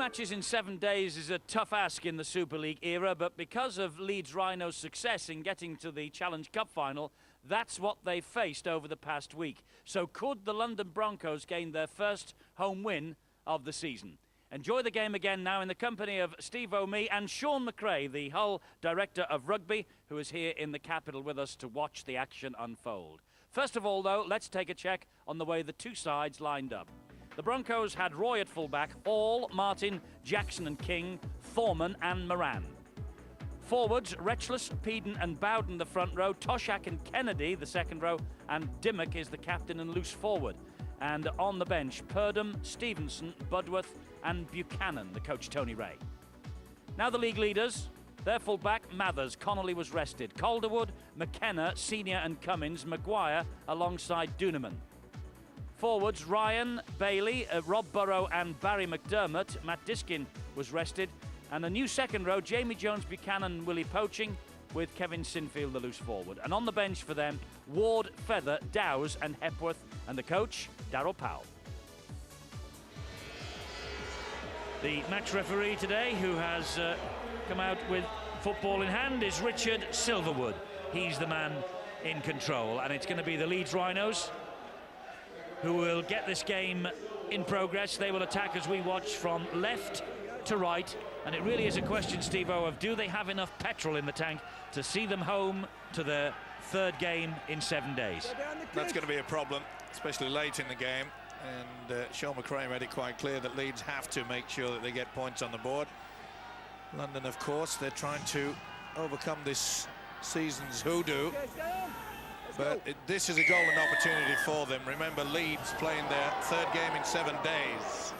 matches in 7 days is a tough ask in the Super League era, but because of Leeds Rhinos' success in getting to the Challenge Cup final, that's what they've faced over the past week. So could the London Broncos gain their first home win of the season? Enjoy the game again now in the company of Steve O'Mee and Sean McRae, the Hull Director of Rugby, who is here in the capital with us to watch the action unfold. First of all, though, let's take a check on the way the two sides lined up. The Broncos had Roy at fullback, Hall, Martin, Jackson and King, Thorman and Moran. Forwards, Retchless, Peden and Bowden the front row, Toshak and Kennedy the second row, and Dimmock is the captain and loose forward. And on the bench, Purdham, Stevenson, Budworth and Buchanan, the coach Tony Ray. Now the league leaders, their fullback, Mathers, Connolly was rested. Calderwood, McKenna, Senior and Cummins, Maguire alongside Duneman. Forwards, Ryan, Bailey, Rob Burrow and Barry McDermott. Matt Diskin was rested. And a new second row, Jamie Jones, Buchanan, Willie Poaching, with Kevin Sinfield, the loose forward. And on the bench for them, Ward, Feather, Dowes and Hepworth, and the coach, Darryl Powell. The match referee today, who has come out with football in hand, is Richard Silverwood. He's the man in control, and it's going to be the Leeds Rhinos who will get this game in progress. They will attack as we watch from left to right, and it really is a question, Steve-O, of do they have enough petrol in the tank to see them home to their third game in 7 days? That's going to be a problem, especially late in the game. And Sean McRae made it quite clear that Leeds have to make sure that they get points on the board. London, of course, they're trying to overcome this season's hoodoo. But this is a golden opportunity for them. Remember, Leeds playing their third game in 7 days.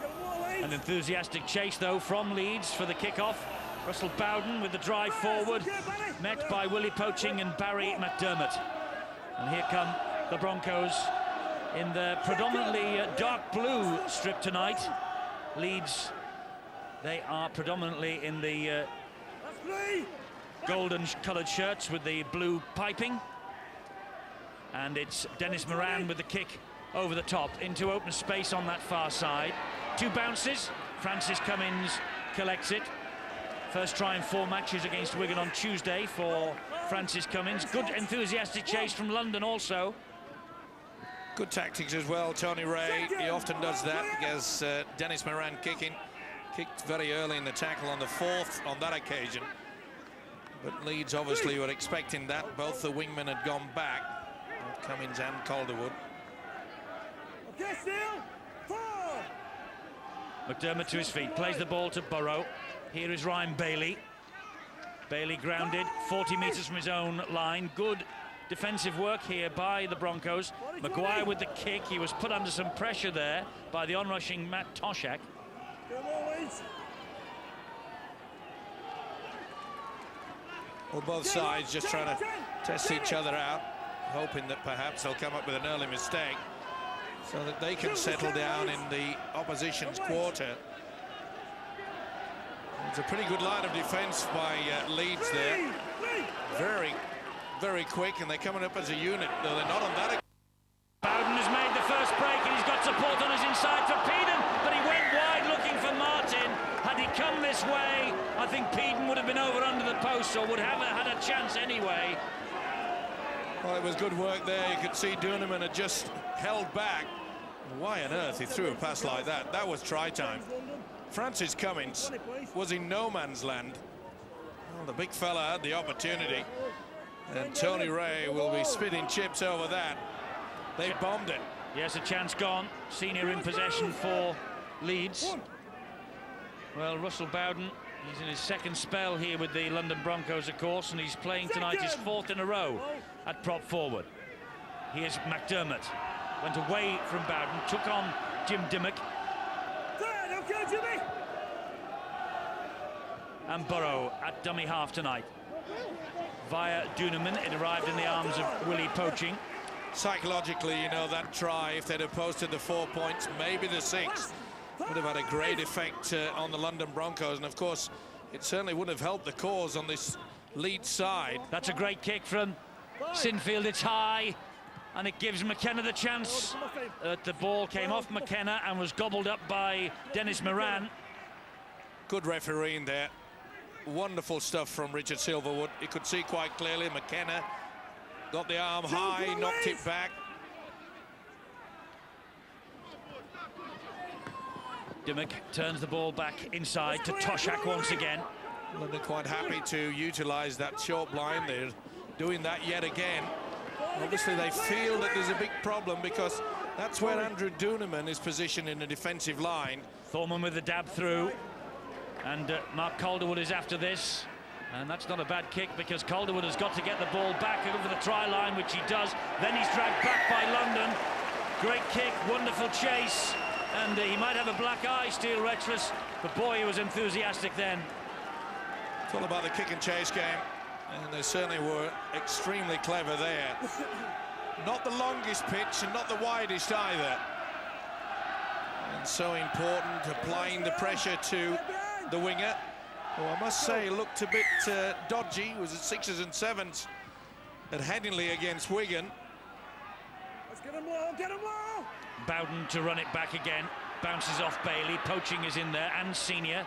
An enthusiastic chase, though, from Leeds for the kickoff. Russell Bowden with the drive forward, met by Willie Poaching and Barry McDermott. And here come the Broncos in the predominantly dark blue strip tonight. Leeds, they are predominantly in the golden coloured shirts with the blue piping. And it's Dennis Moran with the kick over the top into open space on that far side. 2 bounces, Francis Cummins collects it. First try in 4 matches against Wigan on Tuesday for Francis Cummins. Good enthusiastic chase from London also. Good tactics as well, Tony Ray. He often does that because Dennis Moran kicked very early in the tackle on the 4th on that occasion. But Leeds obviously were expecting that. Both the wingmen had gone back, Cummins and Calderwood. McDermott to his feet, plays the ball to Burrow. Here is Ryan Bailey. Bailey grounded 40 metres from his own line. Good defensive work here by the Broncos. Maguire with the kick. He was put under some pressure there by the onrushing Matt Toshak. Well, both sides just trying to test each other out, hoping that perhaps they'll come up with an early mistake so that they can settle down in the opposition's quarter. It's a pretty good line of defence by Leeds there. Very quick, and they're coming up as a unit, though they're not on that. Bowden has made the first break, and he's got support on his inside for Peden, but he went wide looking for Martin. Had he come this way, I think Peden would have been over under the post, or would have had a chance anyway. Well, it was good work there. You could see Duneman had just held back. Why on earth he threw a pass like that? That was try time. Francis Cummins was in no man's land. Well, the big fella had the opportunity, and Tony Ray will be spitting chips over that. They bombed it. Yes, a chance gone. Senior in possession for Leeds. Well, Russell Bowden, he's in his second spell here with the London Broncos, of course, and he's playing tonight his 4th in a row at prop forward. Here's McDermott. Went away from Bowden, took on Jim Dimmock. And Burrow at dummy half tonight. Via Duneman, it arrived in the arms of Willie Poaching. Psychologically, you know, that try, if they'd have posted the 4 points, maybe the 6, would have had a great effect on the London Broncos. And of course, it certainly would have helped the cause on this Leeds side. That's a great kick from Sinfield. It's high, and it gives McKenna the chance. The ball came off McKenna and was gobbled up by Dennis Moran. Good refereeing there. Wonderful stuff from Richard Silverwood. He could see quite clearly. McKenna got the arm high, knocked it back. Dimmock turns the ball back inside to Toshak once again. London quite happy to utilise that short blind. They're doing that yet again. Obviously they feel that there's a big problem because that's where Andrew Duneman is positioned in the defensive line. Thorman with the dab through, and Mark Calderwood is after this, and that's not a bad kick because Calderwood has got to get the ball back over the try line, which he does. Then he's dragged back by London. Great kick, wonderful chase, and he might have a black eye, Steele Retchless, but boy, he was enthusiastic then. It's all about the kick and chase game, and they certainly were extremely clever there. Not the longest pitch and not the widest either. And so important, applying the pressure to the winger, who I must say looked a bit dodgy. Was at 6s and 7s at Headingley against Wigan. Let's get him low, get him low! Bowden to run it back again, bounces off Bailey. Poaching is in there, and Senior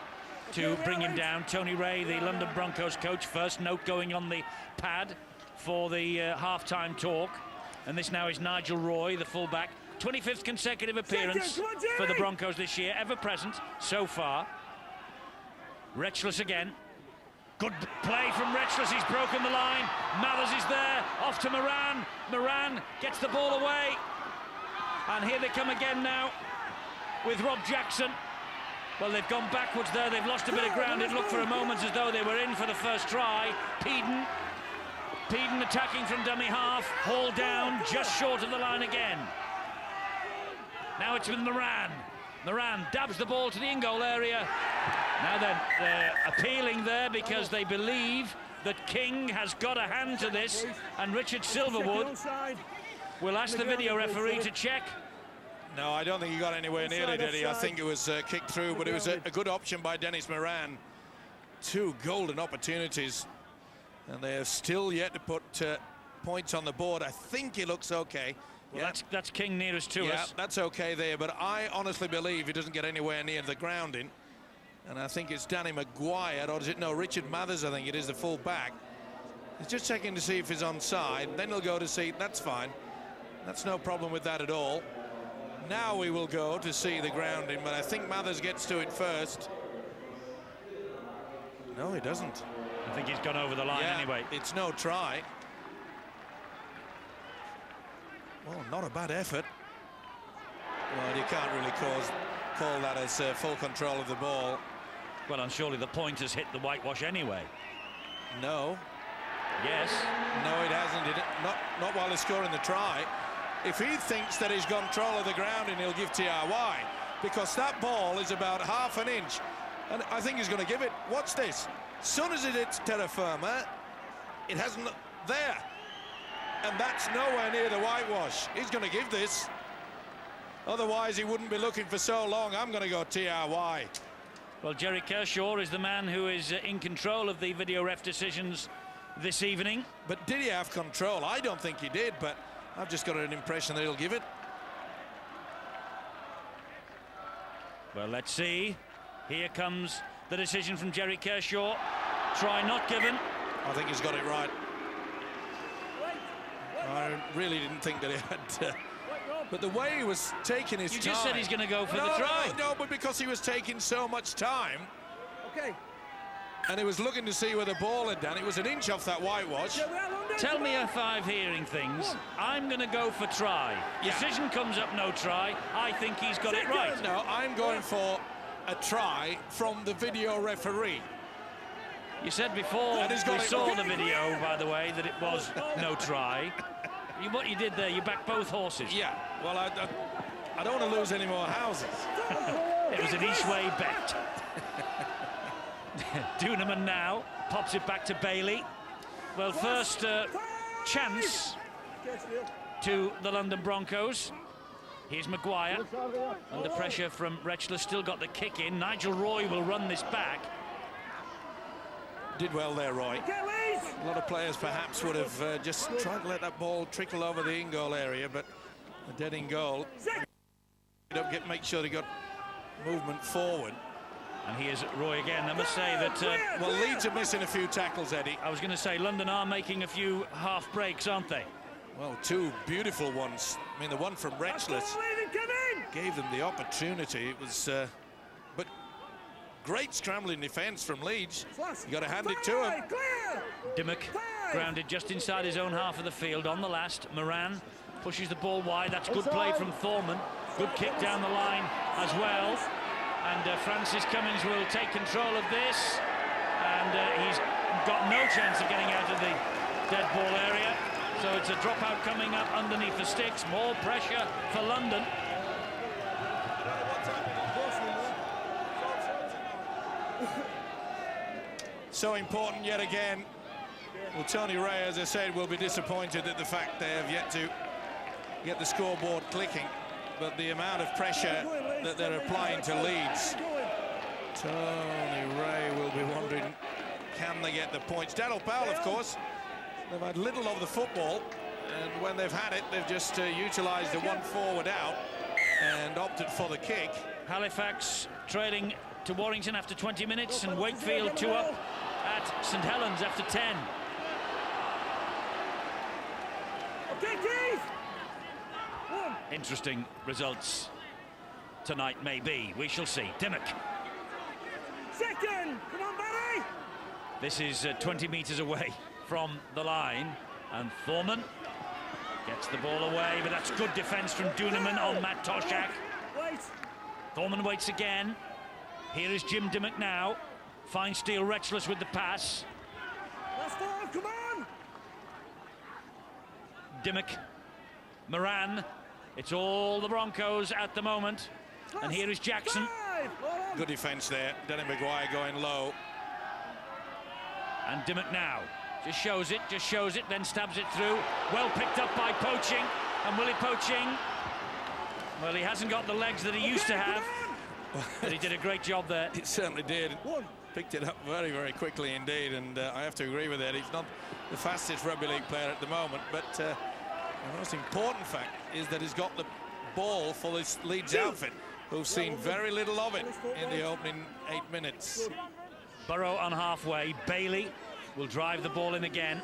to bring him down. Tony Ray, the London Broncos coach, first note going on the pad for the half-time talk. And this now is Nigel Roy, the fullback. 25th consecutive appearance for the Broncos this year, ever present so far. Retchless again. Good play from Retchless, he's broken the line. Mathers is there, off to Moran. Moran gets the ball away. And here they come again now with Rob Jackson. Well, they've gone backwards there, they've lost a bit of ground. It looked for a moment as though they were in for the first try. Peden attacking from dummy half, hauled down just short of the line again. Now it's with Moran. Moran dabs the ball to the in-goal area. Now then, they're appealing there because they believe that King has got a hand to this, and Richard Silverwood will ask the video referee to check. No, I don't think he got anywhere near it, did he? I think it was kicked through, but it was a good option by Dennis Moran. Two golden opportunities, and they have still yet to put points on the board. I think he looks okay. Well, that's King nearest to us. Yeah, that's okay there, but I honestly believe he doesn't get anywhere near the grounding. And I think it's Danny Maguire, or is it, no, Richard Mathers, I think it is, the full back. He's just checking to see if he's onside, then he'll go to see, that's fine. That's no problem with that at all. Now we will go to see the grounding, but I think Mathers gets to it first. No, he doesn't. I think he's gone over the line anyway. It's no try. Well, not a bad effort. Well, you can't really call that as full control of the ball. Well, and surely the point has hit the whitewash anyway. No. Yes. No, it hasn't. Not while he's scoring the try. If he thinks that he's got control of the ground, and he'll give TRY, because that ball is about half an inch, and I think he's going to give it. Watch this. As soon as it hits terra firma, it hasn't there, and that's nowhere near the whitewash. He's going to give this. Otherwise, he wouldn't be looking for so long. I'm going to go TRY. Well, Jerry Kershaw is the man who is in control of the video ref decisions this evening. But did he have control? I don't think he did, but I've just got an impression that he'll give it. Well, let's see. Here comes the decision from Jerry Kershaw. Try not given. I think he's got it right. I really didn't think that he had... but the way he was taking his time... You just said he's going to go for the try. No, but because he was taking so much time... Okay. And he was looking to see where the ball had done. It was an inch off that whitewash. Tell me if I'm hearing things. I'm going to go for try. Decision comes up no try. I think he's got it right. No, I'm going for a try from the video referee. You said before we saw the video, by the way, that it was no try. What you did there, you backed both horses. Yeah, well, I don't want to lose any more houses. It was an each-way bet. Duneman now pops it back to Bailey. Well, first chance to the London Broncos. Here's Maguire under pressure from Retchless, still got the kick in. Nigel Roy will run this back. Did well there, Roy. A lot of players perhaps would have just tried to let that ball trickle over the in-goal area, but a dead in goal. Don't make sure they got movement forward. And here's Roy again. I must say that... well, Leeds are missing a few tackles, Eddie. I was going to say, London are making a few half breaks, aren't they? Well, two beautiful ones. I mean, the one from Wretchless gave them the opportunity. It was... but great scrambling defence from Leeds. You got to hand it to him. Dimmock grounded just inside his own half of the field on the last. Moran pushes the ball wide. That's good play from Thorman. Good kick down the line as well. And Francis Cummins will take control of this. And he's got no chance of getting out of the dead ball area. So it's a dropout coming up underneath the sticks. More pressure for London. So important yet again. Well, Tony Ray, as I said, will be disappointed at the fact they have yet to get the scoreboard clicking. But the amount of pressure that they're applying to Leeds, Tony Ray will be wondering, can they get the points? Daryl Powell, of course, they've had little of the football, and when they've had it, they've just utilised the one forward out and opted for the kick. Halifax trailing to Warrington after 20 minutes, and Wakefield 2 up at St Helens after 10. Interesting results tonight, maybe. We shall see. Dimmock. Second! Come on, Barry! This is 20 metres away from the line, and Thorman gets the ball away, but that's good defence from Duneman on Matt Toshak. Wait! Thorman waits again. Here is Jim Dimmock now. Fine Steel Wretchless with the pass. Last ball, come on! Dimmock. Moran. It's all the Broncos at the moment. And here is Jackson. Good defence there. Denny Maguire going low. And Dimmock now. Just shows it, then stabs it through. Well picked up by Poaching. And Willie Poaching, well, he hasn't got the legs that he used to have. But he did a great job there. It certainly did. Picked it up very, very quickly indeed. And I have to agree with that. He's not the fastest rugby league player at the moment, but the most important fact is that he's got the ball for this Leeds outfit, who've seen very little of it in the opening 8 minutes. Burrow on halfway. Bailey will drive the ball in again.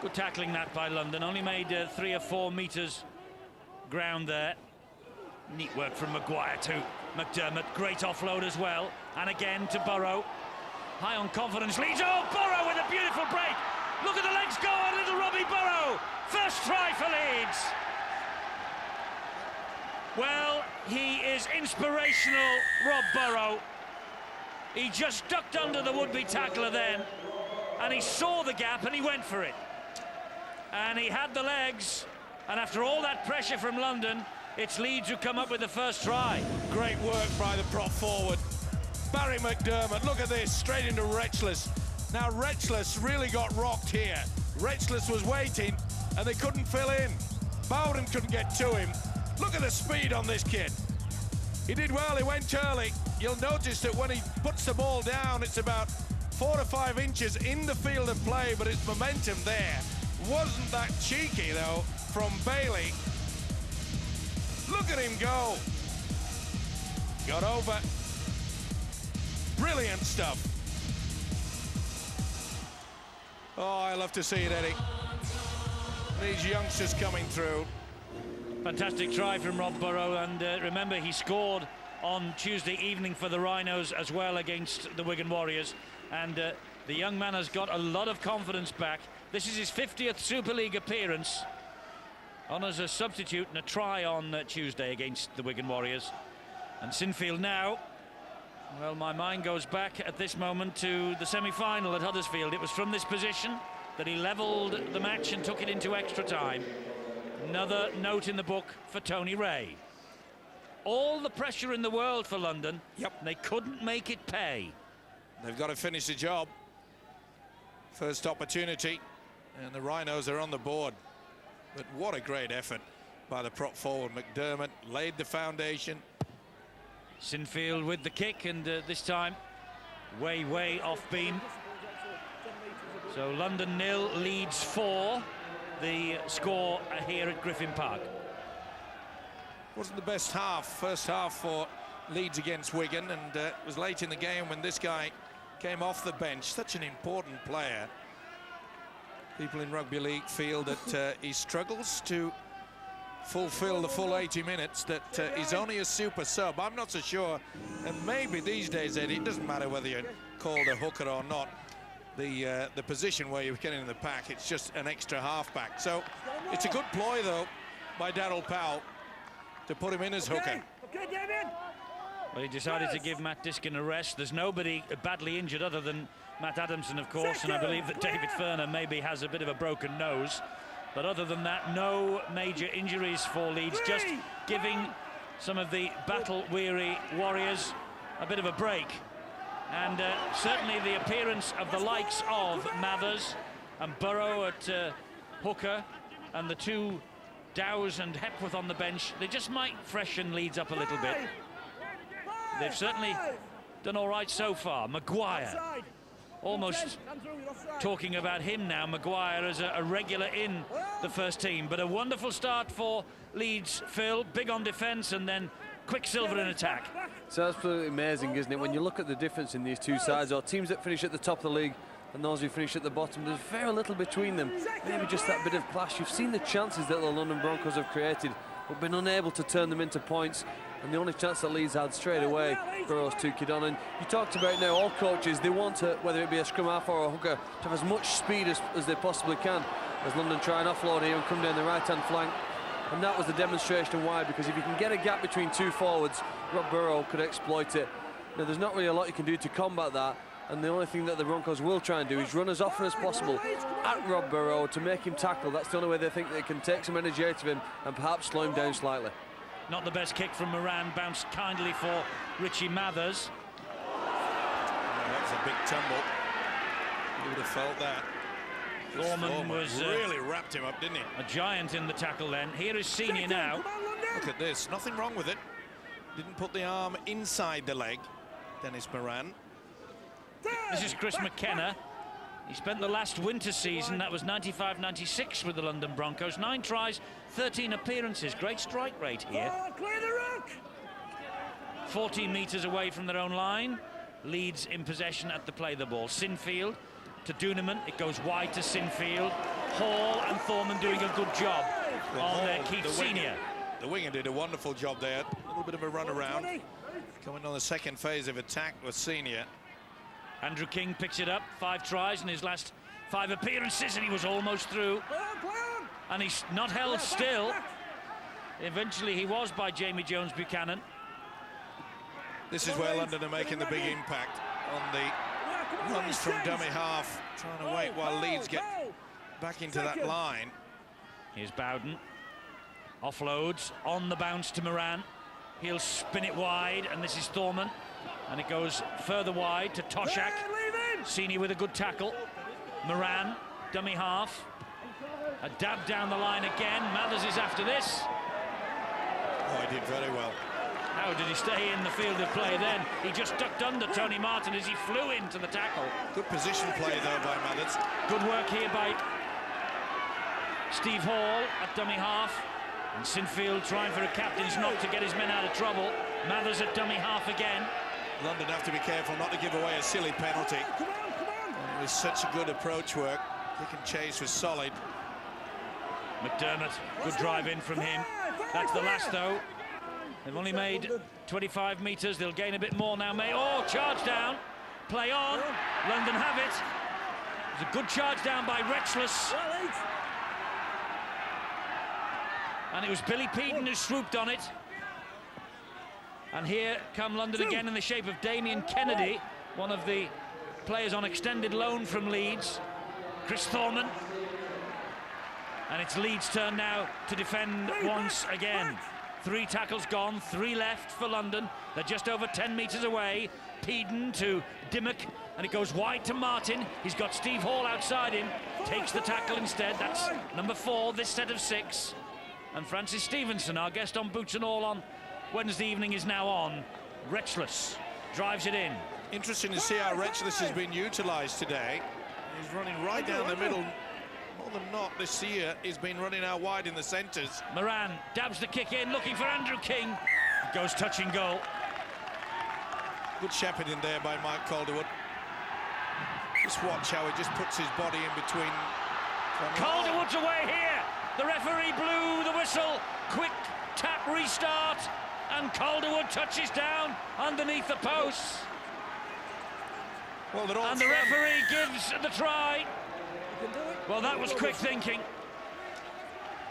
Good tackling that by London. Only made 3 or 4 metres ground there. Neat work from Maguire to McDermott. Great offload as well. And again to Burrow. High on confidence. Leeds. Oh, Burrow with a beautiful break. Look at the legs go on little Robbie Burrow. First try for Leeds. Well, he is inspirational, Rob Burrow. He just ducked under the would-be tackler then, and he saw the gap and he went for it. And he had the legs, and after all that pressure from London, it's Leeds who come up with the first try. Great work by the prop forward. Barry McDermott, look at this, straight into Wretchless. Now Wretchless really got rocked here. Wretchless was waiting, and they couldn't fill in. Bowden couldn't get to him. Look at the speed on this kid. He did well, he went early. You'll notice that when he puts the ball down, it's about 4 to 5 inches in the field of play, but it's momentum there. Wasn't that cheeky, though, from Bailey. Look at him go. Got over. Brilliant stuff. Oh, I love to see it, Eddie. These youngsters coming through. Fantastic try from Rob Burrow, and remember, he scored on Tuesday evening for the Rhinos as well against the Wigan Warriors, and the young man has got a lot of confidence back. This is his 50th Super League appearance, on as a substitute and a try on Tuesday against the Wigan Warriors. And Sinfield now, well, my mind goes back at this moment to the semi-final at Huddersfield. It was from this position that he levelled the match and took it into extra time. Another note in the book for Tony Ray. All the pressure in the world for London. Yep. They couldn't make it pay. They've got to finish the job. First opportunity, and the Rhinos are on the board. But what a great effort by the prop forward. McDermott laid the foundation. Sinfield with the kick, and this time way off beam. So London 0, Leeds 4. The score here at Griffin Park. Wasn't the best half, first half for Leeds against Wigan, and it was late in the game when this guy came off the bench. Such an important player. People in rugby league feel that he struggles to fulfill the full 80 minutes, that he's only a super sub. I'm not so sure, and maybe these days, Eddie, it doesn't matter whether you're called a hooker or not. The position where you're getting in the pack, it's just an extra halfback. So it's a good ploy, though, by Darryl Powell to put him in as hooker. Okay, David. Well, he decided to give Matt Diskin a rest. There's nobody badly injured other than Matt Adamson, of course, and I believe that David Ferner maybe has a bit of a broken nose. But other than that, no major injuries for Leeds, just giving some of the battle-weary Warriors a bit of a break. And certainly the appearance of the likes of Mathers and Burrow at hooker, and the two Dowes and Hepworth on the bench, they just might freshen Leeds up a little bit. They've certainly done all right so far. Maguire, almost talking about him now, Maguire as a regular in the first team. But a wonderful start for Leeds, Phil, big on defence and then Quicksilver in attack. It's absolutely amazing, isn't it, when you look at the difference in these two sides, or teams that finish at the top of the league and those who finish at the bottom. There's very little between them, maybe just that bit of clash. You've seen the chances that the London Broncos have created, but been unable to turn them into points. And the only chance that Leeds had straight away, Burrows took it on. And you talked about now, all coaches, they want to, whether it be a scrum half or a hooker, to have as much speed as they possibly can, as London try and offload here and come down the right-hand flank. And that was the demonstration why, because if you can get a gap between two forwards, Rob Burrow could exploit it. Now, there's not really a lot you can do to combat that, and the only thing that the Broncos will try and do is run as often as possible at Rob Burrow to make him tackle. That's the only way they think they can take some energy out of him and perhaps slow him down slightly. Not the best kick from Moran, bounced kindly for Richie Mathers. That was a big tumble. You would have felt that. Foreman was really wrapped him up, didn't he? a giant in the tackle then. Here is Senior now. Look at this, nothing wrong with it. Didn't put the arm inside the leg, Dennis Moran. This is Chris McKenna. He spent the last winter season, that was 95-96 with the London Broncos. 9 tries, 13 appearances. Great strike rate here. Clear the ruck. 14 metres away from their own line. Leeds in possession at the play the ball. Sinfield to Duneman. It goes wide to Sinfield. Hall and Thorman doing a good job on Keith Senior. The winger did a wonderful job there. A little bit of a run around. Coming on the second phase of attack was Senior. Andrew King picks it up. 5 tries in his last 5 appearances, and he was almost through. And he's not held still. Eventually he was by Jamie Jones-Buchanan. This is where London are making the big impact on the runs from dummy half, trying to wait while Leeds get back into that line. Here's Bowden. Offloads on the bounce to Moran. He'll spin it wide, and this is Thorman. And it goes further wide to Toshak. Senior with a good tackle. Moran, dummy half. A dab down the line again. Mathers is after this. Oh, he did very well. How did he stay in the field of play then? He just ducked under Tony Martin as he flew into the tackle. Good position play, though, by Mathers. Good work here by Steve Hall at dummy half. And Sinfield trying for a captain's knock to get his men out of trouble. Mathers at dummy half again. London have to be careful not to give away a silly penalty. It was such a good approach work. Kick and chase was solid. McDermott, good drive in from him. That's the last, though. They've only made 25 metres. They'll gain a bit more now. Oh, charge down. Play on. London have it. There's a good charge down by Retchless. And it was Billy Peden who swooped on it. And here come London again in the shape of Damien Kennedy, one of the players on extended loan from Leeds. Chris Thorman. And it's Leeds' turn now to defend once again. 3 tackles gone, 3 left for London. They're just over 10 metres away. Peden to Dimmock, and it goes wide to Martin. He's got Steve Hall outside him. Takes the tackle instead. That's number 4, this set of 6. And Francis Stevenson, our guest on Boots and All on Wednesday evening, is now on. Retchless drives it in. Interesting to see how Retchless has been utilised today. He's running right down the middle. More than not this year, he's been running out wide in the centres. Moran dabs the kick in, looking for Andrew King. It goes touch and goal. Good shepherding there by Mike Calderwood. Just watch how he just puts his body in between. Calderwood's away here. The referee blew the whistle. Quick tap restart. And Calderwood touches down underneath the posts. Well, they're all and the referee gives the try. Well, that was quick thinking.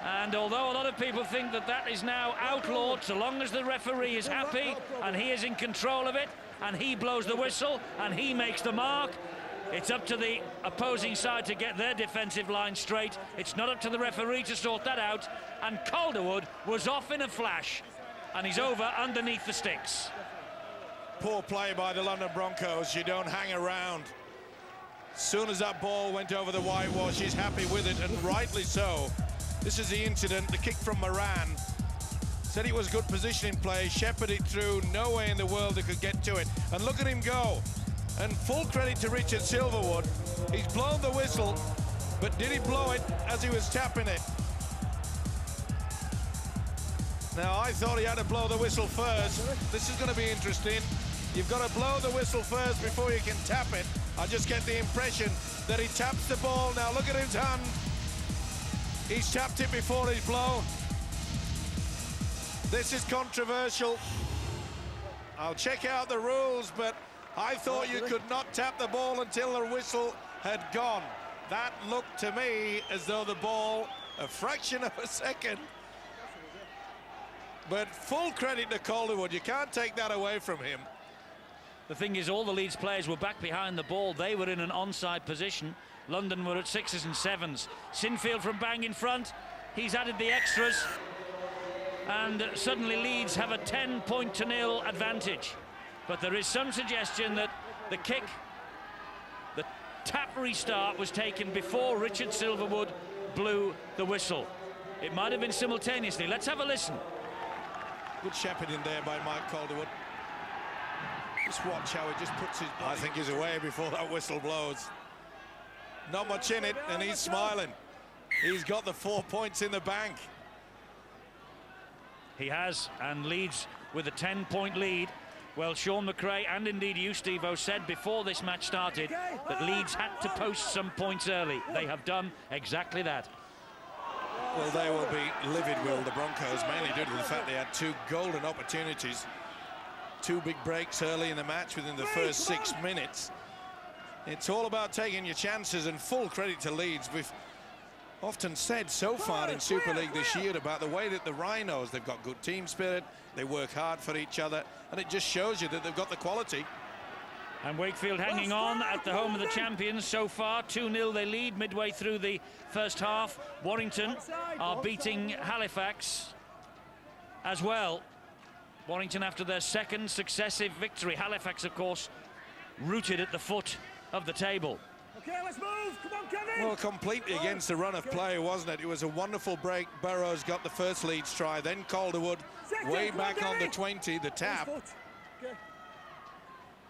And although a lot of people think that that is now outlawed, so long as the referee is happy and he is in control of it, and he blows the whistle and he makes the mark, it's up to the opposing side to get their defensive line straight. It's not up to the referee to sort that out. And Calderwood was off in a flash, and he's over underneath the sticks. Poor play by the London Broncos. You don't hang around. As soon as that ball went over the whitewash, he's happy with it, and rightly so. This is the incident, the kick from Moran. Said it was good positioning play, shepherded it through, no way in the world they could get to it. And look at him go. And full credit to Richard Silverwood. He's blown the whistle, but did he blow it as he was tapping it? Now, I thought he had to blow the whistle first. This is going to be interesting. You've got to blow the whistle first before you can tap it. I just get the impression that he taps the ball. Now, look at his hand. He's tapped it before he's blown. This is controversial. I'll check out the rules, but I thought you could not tap the ball until the whistle had gone. That looked to me as though the ball, a fraction of a second. But full credit to Calderwood. You can't take that away from him. The thing is, all the Leeds players were back behind the ball. They were in an onside position. London were at 6s and 7s. Sinfield from bang in front. He's added the extras. And suddenly Leeds have a 10-0 advantage. But there is some suggestion that the kick, the tap restart, was taken before Richard Silverwood blew the whistle. It might have been simultaneously. Let's have a listen. Good shepherding there by Mike Calderwood. Just watch how he just puts his body. I think he's away before that whistle blows. Not much in it, and he's smiling. He's got the 4 points in the bank. He has, and Leeds with a 10-point lead. Well, Sean McRae and indeed you, Steve-O, said before this match started that Leeds had to post some points early. They have done exactly that. Well, they will be livid, will the Broncos, mainly due to the fact they had 2 golden opportunities. 2 big breaks early in the match within the first 6 minutes. It's all about taking your chances, and full credit to Leeds. We've often said so far in Super League this year about the way that the Rhinos, they've got good team spirit, they work hard for each other, and it just shows you that they've got the quality. And Wakefield hanging on at the home of the champions so far. 2-0 they lead midway through the first half. Warrington are beating Halifax as well. Warrington after their 2nd successive victory. Halifax, of course, rooted at the foot of the table. Okay, let's move. Come on, Kevin. Well, completely against the run of play, wasn't it? It was a wonderful break. Burrows got the first Leeds try, then Calderwood way back on the 20, the tap. Okay.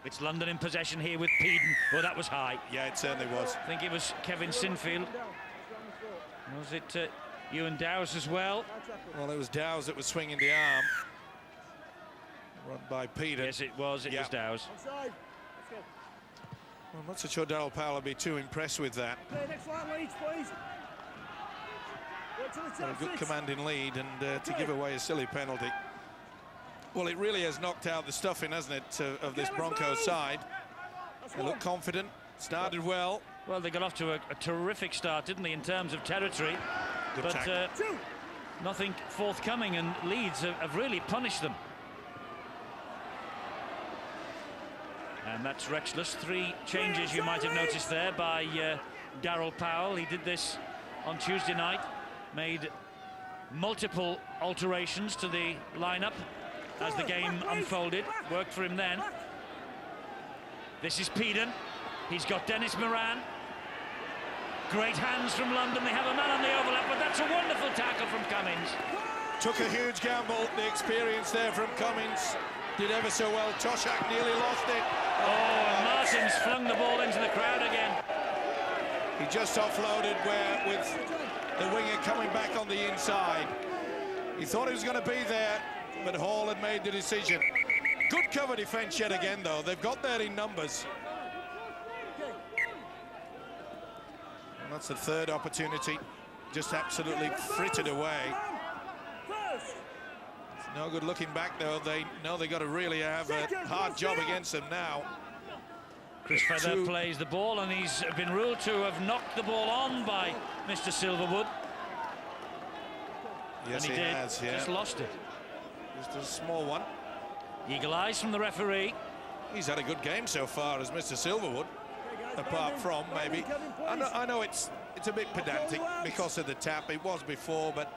It's London in possession here with Peden. Oh, that was high. Yeah, it certainly was. I think it was Kevin Sinfield. Was it Ewan Dowes as well? Well, it was Dowes that was swinging the arm. Run by Peter. Yes, it was. It was Dowes. Well, I'm not so sure Darryl Powell will be too impressed with that. Okay, next line, Leeds, please. A good commanding lead, and to give away a silly penalty. Well, it really has knocked out the stuffing, hasn't it, of this Broncos side. They look confident, started well. Well, they got off to a terrific start, didn't they, in terms of territory. Good tackle. Nothing forthcoming, and Leeds have really punished them. And that's Rexless. 3 changes you might have noticed there by Darryl Powell. He did this on Tuesday night, made multiple alterations to the lineup as the game unfolded. Worked for him then. This is Peden. He's got Dennis Moran. Great hands from London. They have a man on the overlap, but that's a wonderful tackle from Cummins. Took a huge gamble, the experience there from Cummins. Did ever so well. Toshak nearly lost it. Oh, and Martins flung the ball into the crowd again. He just offloaded with the winger coming back on the inside. He thought he was going to be there, but Hall had made the decision. Good cover defence yet again, though. They've got there in numbers. And that's the third opportunity. Just absolutely frittered away. It's no good looking back, though. They know they've got to really have a hard job against them now. Chris Feather plays the ball, and he's been ruled to have knocked the ball on by Mr. Silverwood. Yes, and he did. has, yeah. Just lost it. Just a small one. Eagle eyes from the referee. He's had a good game so far as Mr. Silverwood, apart from maybe. I know it's a bit pedantic because of the tap. It was before, but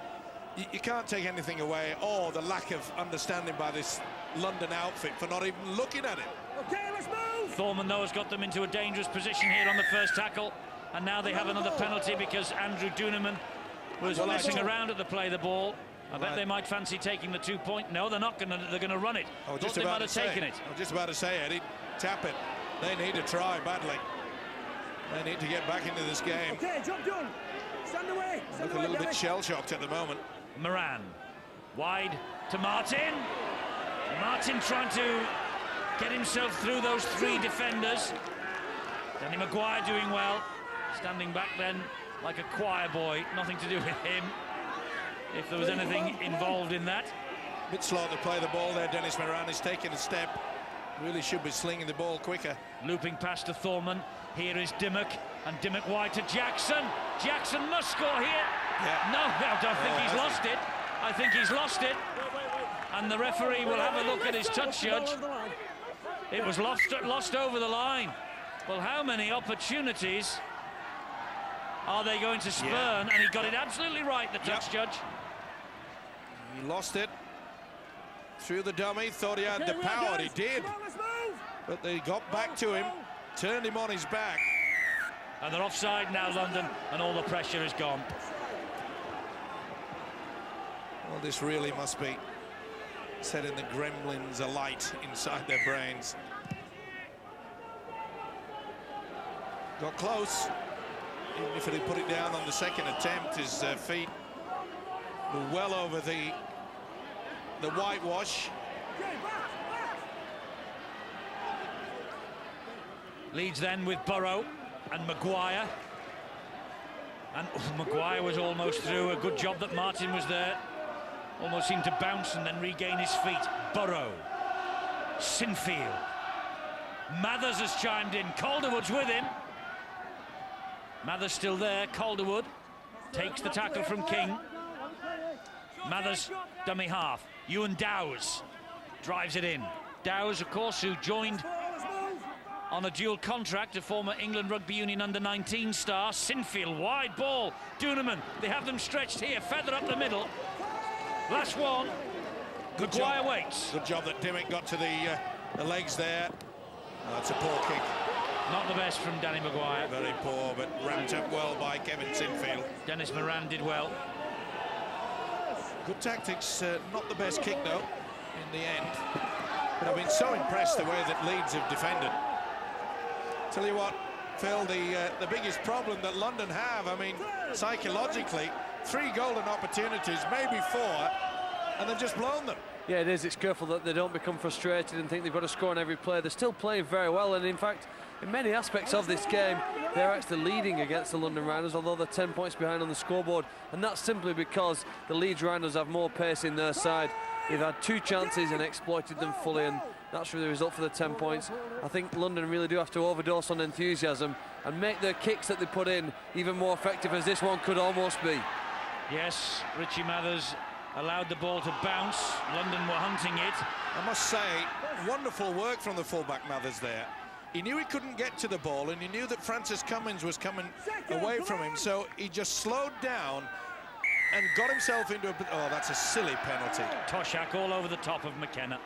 you can't take anything away, or the lack of understanding by this London outfit for not even looking at it. Okay, let's move. Thorman, though, has got them into a dangerous position here on the first tackle, and now they have another penalty because Andrew Duneman was messing around at the play of the ball. I bet they might fancy taking the 2 point. No, they're not going to. They're going to run it. Just they about might have taken it. I was just about to say, Eddie, tap it. They need to try badly. They need to get back into this game. Okay, job done. Stand away. Look a little bit shell-shocked at the moment. Moran, wide to Martin. Martin trying to get himself through those three defenders. Danny Maguire doing well. Standing back then like a choir boy. Nothing to do with him, if there was anything involved in that. Bit slow to play the ball there. Dennis Moran is taking a step. Really should be slinging the ball quicker. Looping past to Thorman. Here is Dimmock, and Dimmock wide to Jackson. Jackson must score here. Yeah. No, I don't think he's lost it. I think he's lost it. And the referee will have a look at his touch judge. It was lost over the line. Well, how many opportunities are they going to spurn? Yeah. And he got it absolutely right, the touch judge. He lost it. Through the dummy, thought he had the power, he did. But they got back to him, turned him on his back. And they're offside now, London, and all the pressure is gone. Well, this really must be setting the gremlins alight inside their brains. Got close. Even if he put it down on the second attempt, his feet were well over the whitewash. Leeds then with Burrow and Maguire. And Maguire was almost through. A good job that Martin was there. Almost seemed to bounce and then regain his feet. Burrow. Sinfield. Mathers has chimed in. Calderwood's with him. Mathers still there. Calderwood takes the tackle from King. Mathers, dummy half. Ewan Dowes drives it in. Dowes, of course, who joined on a dual contract, a former England Rugby Union under-19 star. Sinfield, wide ball. Duneman, they have them stretched here. Feather up the middle. Last one. Good Maguire job. waits. Good job that Dimmock got to the legs there. That's a poor kick. Not the best from Danny Maguire. Very poor, but wrapped up well by Kevin Sinfield. Dennis Moran did well. Good tactics, not the best kick though, in the end. But I've been so impressed the way that Leeds have defended. Tell you what, Phil, the biggest problem that London have, I mean, psychologically, 3 golden opportunities, maybe 4, and they've just blown them. Yeah, it is. It's careful that they don't become frustrated and think they've got to score on every play. They're still playing very well, and in fact, in many aspects of this game, they're actually leading against the London Rhinos, although they're 10 points behind on the scoreboard, and that's simply because the Leeds Rhinos have more pace in their side. They've had 2 chances and exploited them fully, and that's really the result for the 10 points. I think London really do have to overdose on enthusiasm and make their kicks that they put in even more effective, as this one could almost be. Yes, Richie Mathers allowed the ball to bounce. London were hunting it. I must say, wonderful work from the fullback Mathers there. He knew he couldn't get to the ball, and he knew that Francis Cummins was coming away from him, so he just slowed down and got himself into a... Oh, that's a silly penalty. Toshak all over the top of McKenna.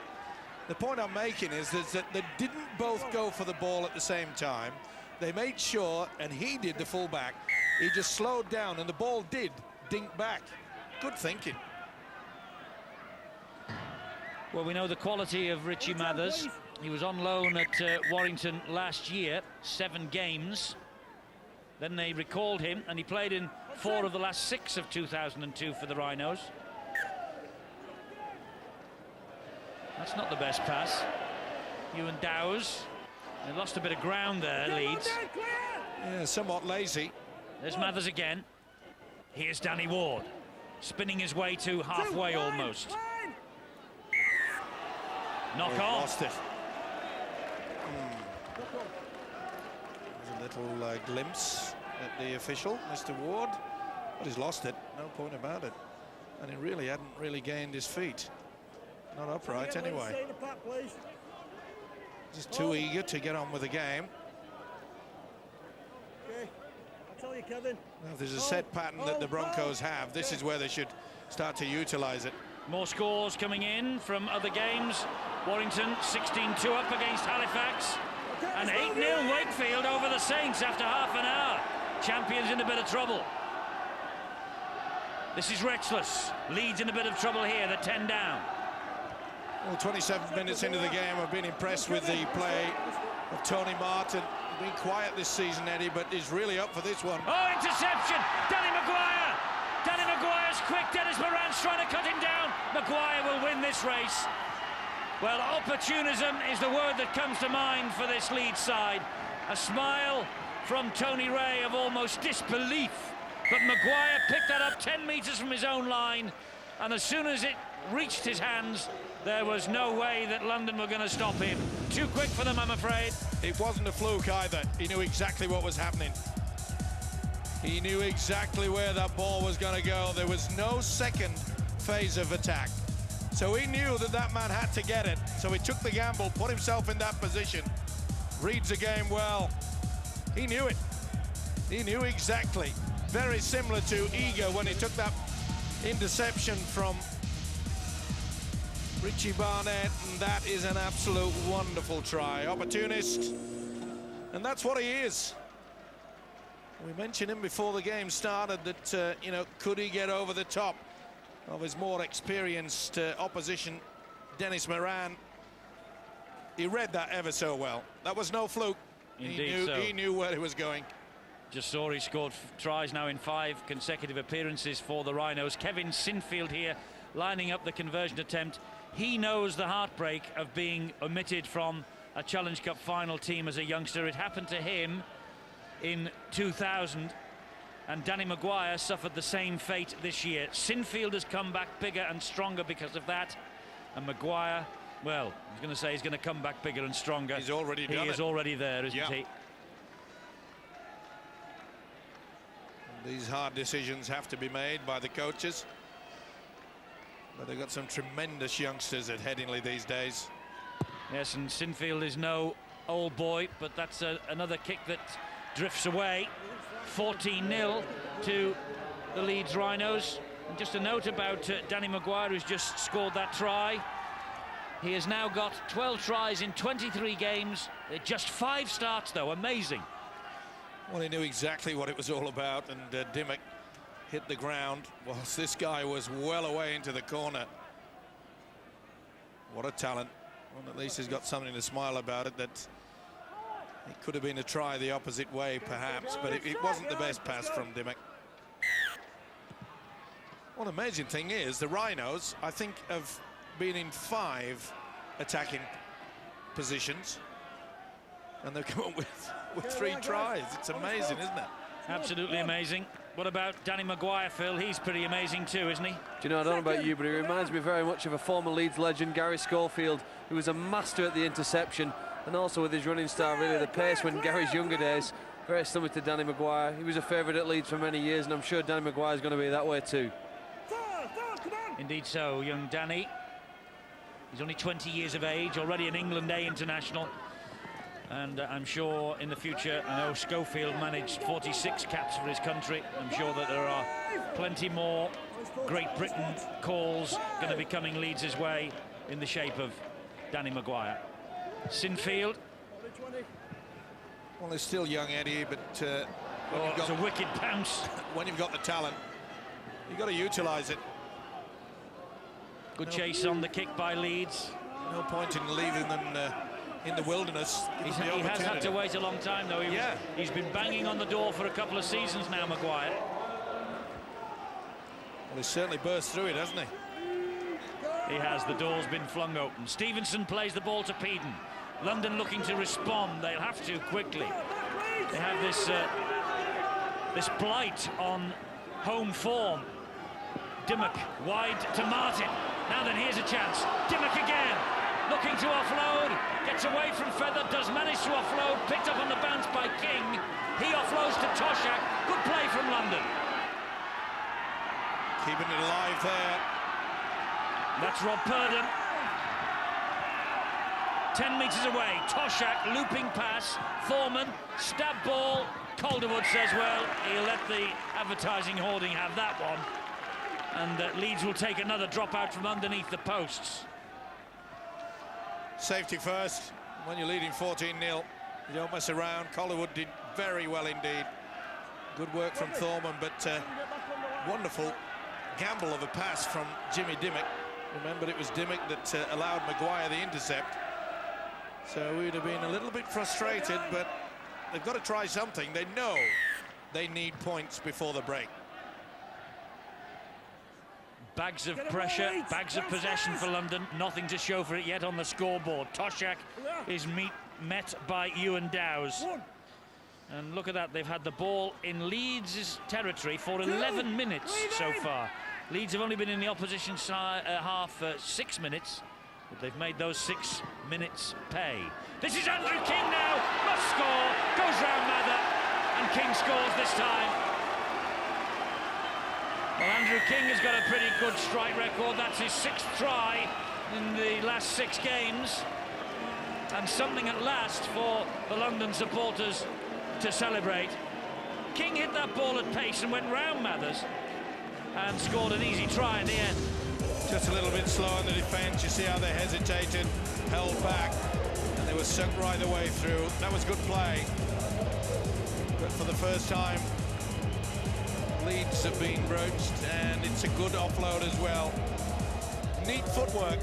The point I'm making is that they didn't both go for the ball at the same time. They made sure, and he did, the fullback, he just slowed down, and the ball did dink back. Good thinking. Well, we know the quality of Richie Mathers. He was on loan at Warrington last year, 7 games. Then they recalled him, and he played in 4 of the last 6 of 2002 for the Rhinos. That's not the best pass. Ewan Dowes. They lost a bit of ground there, Leeds. Yeah, somewhat lazy. There's Mathers again. Here's Danny Ward, spinning his way to halfway almost. Knock on. Lost it. There's a little glimpse at the official, Mr. Ward, but he's lost it. No point about it. And he really hadn't gained his feet. Not upright anyway. Just too eager to get on with the game. Okay, I'll tell you, Kevin. Now, if there's a set pattern that the Broncos have, this is where they should start to utilize it. More scores coming in from other games. Warrington 16-2 up against Halifax. And 8-0 Wakefield over the Saints after half an hour. Champions in a bit of trouble. This is Rexless. Leeds in a bit of trouble here. They're 10 down. Well, 27 minutes into the game, I've been impressed with the play of Tony Martin. He's been quiet this season, Eddie, but he's really up for this one. Oh, interception! Danny Maguire! Danny Maguire's quick. Dennis Moran's trying to cut him down. Maguire will win this race. Well, opportunism is the word that comes to mind for this Leeds side. A smile from Tony Ray of almost disbelief. But Maguire picked that up 10 metres from his own line, and as soon as it reached his hands, there was no way that London were going to stop him. Too quick for them, I'm afraid. It wasn't a fluke either. He knew exactly what was happening. He knew exactly where that ball was going to go. There was no second phase of attack. So he knew that that man had to get it. So he took the gamble, put himself in that position, reads the game well. He knew it. He knew exactly. Very similar to Eager when he took that interception from Richie Barnett, and that is an absolute wonderful try. Opportunist, and that's what he is. We mentioned him before the game started that, you know, could he get over the top of his more experienced opposition, Dennis Moran. He read that ever so well. That was no fluke. Indeed, He knew where he was going. Just saw he scored tries now in 5 consecutive appearances for the Rhinos. Kevin Sinfield here lining up the conversion attempt. He knows the heartbreak of being omitted from a Challenge Cup final team as a youngster. It happened to him in 2000, and Danny Maguire suffered the same fate this year. Sinfield has come back bigger and stronger because of that, and Maguire, well, I was going to say he's going to come back bigger and stronger. He's already done it. He is already there, isn't he? These hard decisions have to be made by the coaches. But they've got some tremendous youngsters at Headingley these days. Yes, and Sinfield is no old boy, but that's another kick that drifts away. 14-0 to the Leeds Rhinos. And just a note about Danny Maguire, who's just scored that try. He has now got 12 tries in 23 games. Just 5 starts, though. Amazing. Well, he knew exactly what it was all about, and Dimmock hit the ground whilst this guy was well away into the corner. What a talent. Well, at least he's got something to smile about it, that it could have been a try the opposite way, perhaps, but it wasn't the best pass from Dimmock. Well, the amazing thing is, the Rhinos, I think, have been in 5 attacking positions, and they've come up with 3 tries. It's amazing, isn't it? Absolutely amazing. What about Danny Maguire, Phil? He's pretty amazing too, isn't he? Do you know, I don't know about you, but he reminds me very much of a former Leeds legend, Gary Schofield, who was a master at the interception, and also with his running style, really the pace when Gary's younger days. Very similar to Danny Maguire. He was a favourite at Leeds for many years, and I'm sure Danny Maguire is going to be that way too. Indeed so, young Danny. He's only 20 years of age, already an England A international. And I'm sure in the future, I know Schofield managed 46 caps for his country. I'm sure that there are plenty more Great Britain calls going to be coming Leeds' way in the shape of Danny Maguire. Sinfield. Well, they're still young, Eddie, but it's a wicked bounce. When you've got the talent, you've got to utilise it. Good chase on the kick by Leeds. No point in leaving them in the wilderness. He has had to wait a long time, though. He's been banging on the door for a couple of seasons now, Maguire. Well, he's certainly burst through it, hasn't he? He has. The door's been flung open. Stevenson plays the ball to Peden. London looking to respond. They'll have to quickly. They have this this blight on home form. Dimmock wide to Martin. Now then, here's a chance. Dimmock again, looking to offload. Gets away from Feather, does manage to offload. Picked up on the bounce by King. He offloads to Toshak. Good play from London. Keeping it alive there. That's Rob Purdon. 10 metres away. Toshak, looping pass. Thorman, stab ball. Calderwood says, well, he'll let the advertising hoarding have that one. And Leeds will take another drop out from underneath the posts. Safety first. When you're leading 14-0, you don't mess around. Calderwood did very well indeed. Good work from Thorman, but wonderful gamble of a pass from Jimmy Dimmock. Remember, it was Dimmock that allowed Maguire the intercept. So we'd have been a little bit frustrated, but they've got to try something. They know they need points before the break. Bags of pressure, bags of possession for London. Nothing to show for it yet on the scoreboard. Toshak is met by Ewan Dowes. And look at that, they've had the ball in Leeds' territory for 11 minutes so far. Leeds have only been in the opposition half for 6 minutes, but they've made those 6 minutes pay. This is Andrew King now, must score, goes round Mather, and King scores this time. Well, Andrew King has got a pretty good strike record. That's his 6th try in the last 6 games. And something at last for the London supporters to celebrate. King hit that ball at pace and went round Mathers and scored an easy try in the end. Just a little bit slow in the defence. You see how they hesitated, held back, and they were sunk right the way through. That was good play. But for the first time, Leeds have been broached, and it's a good offload as well. Neat footwork.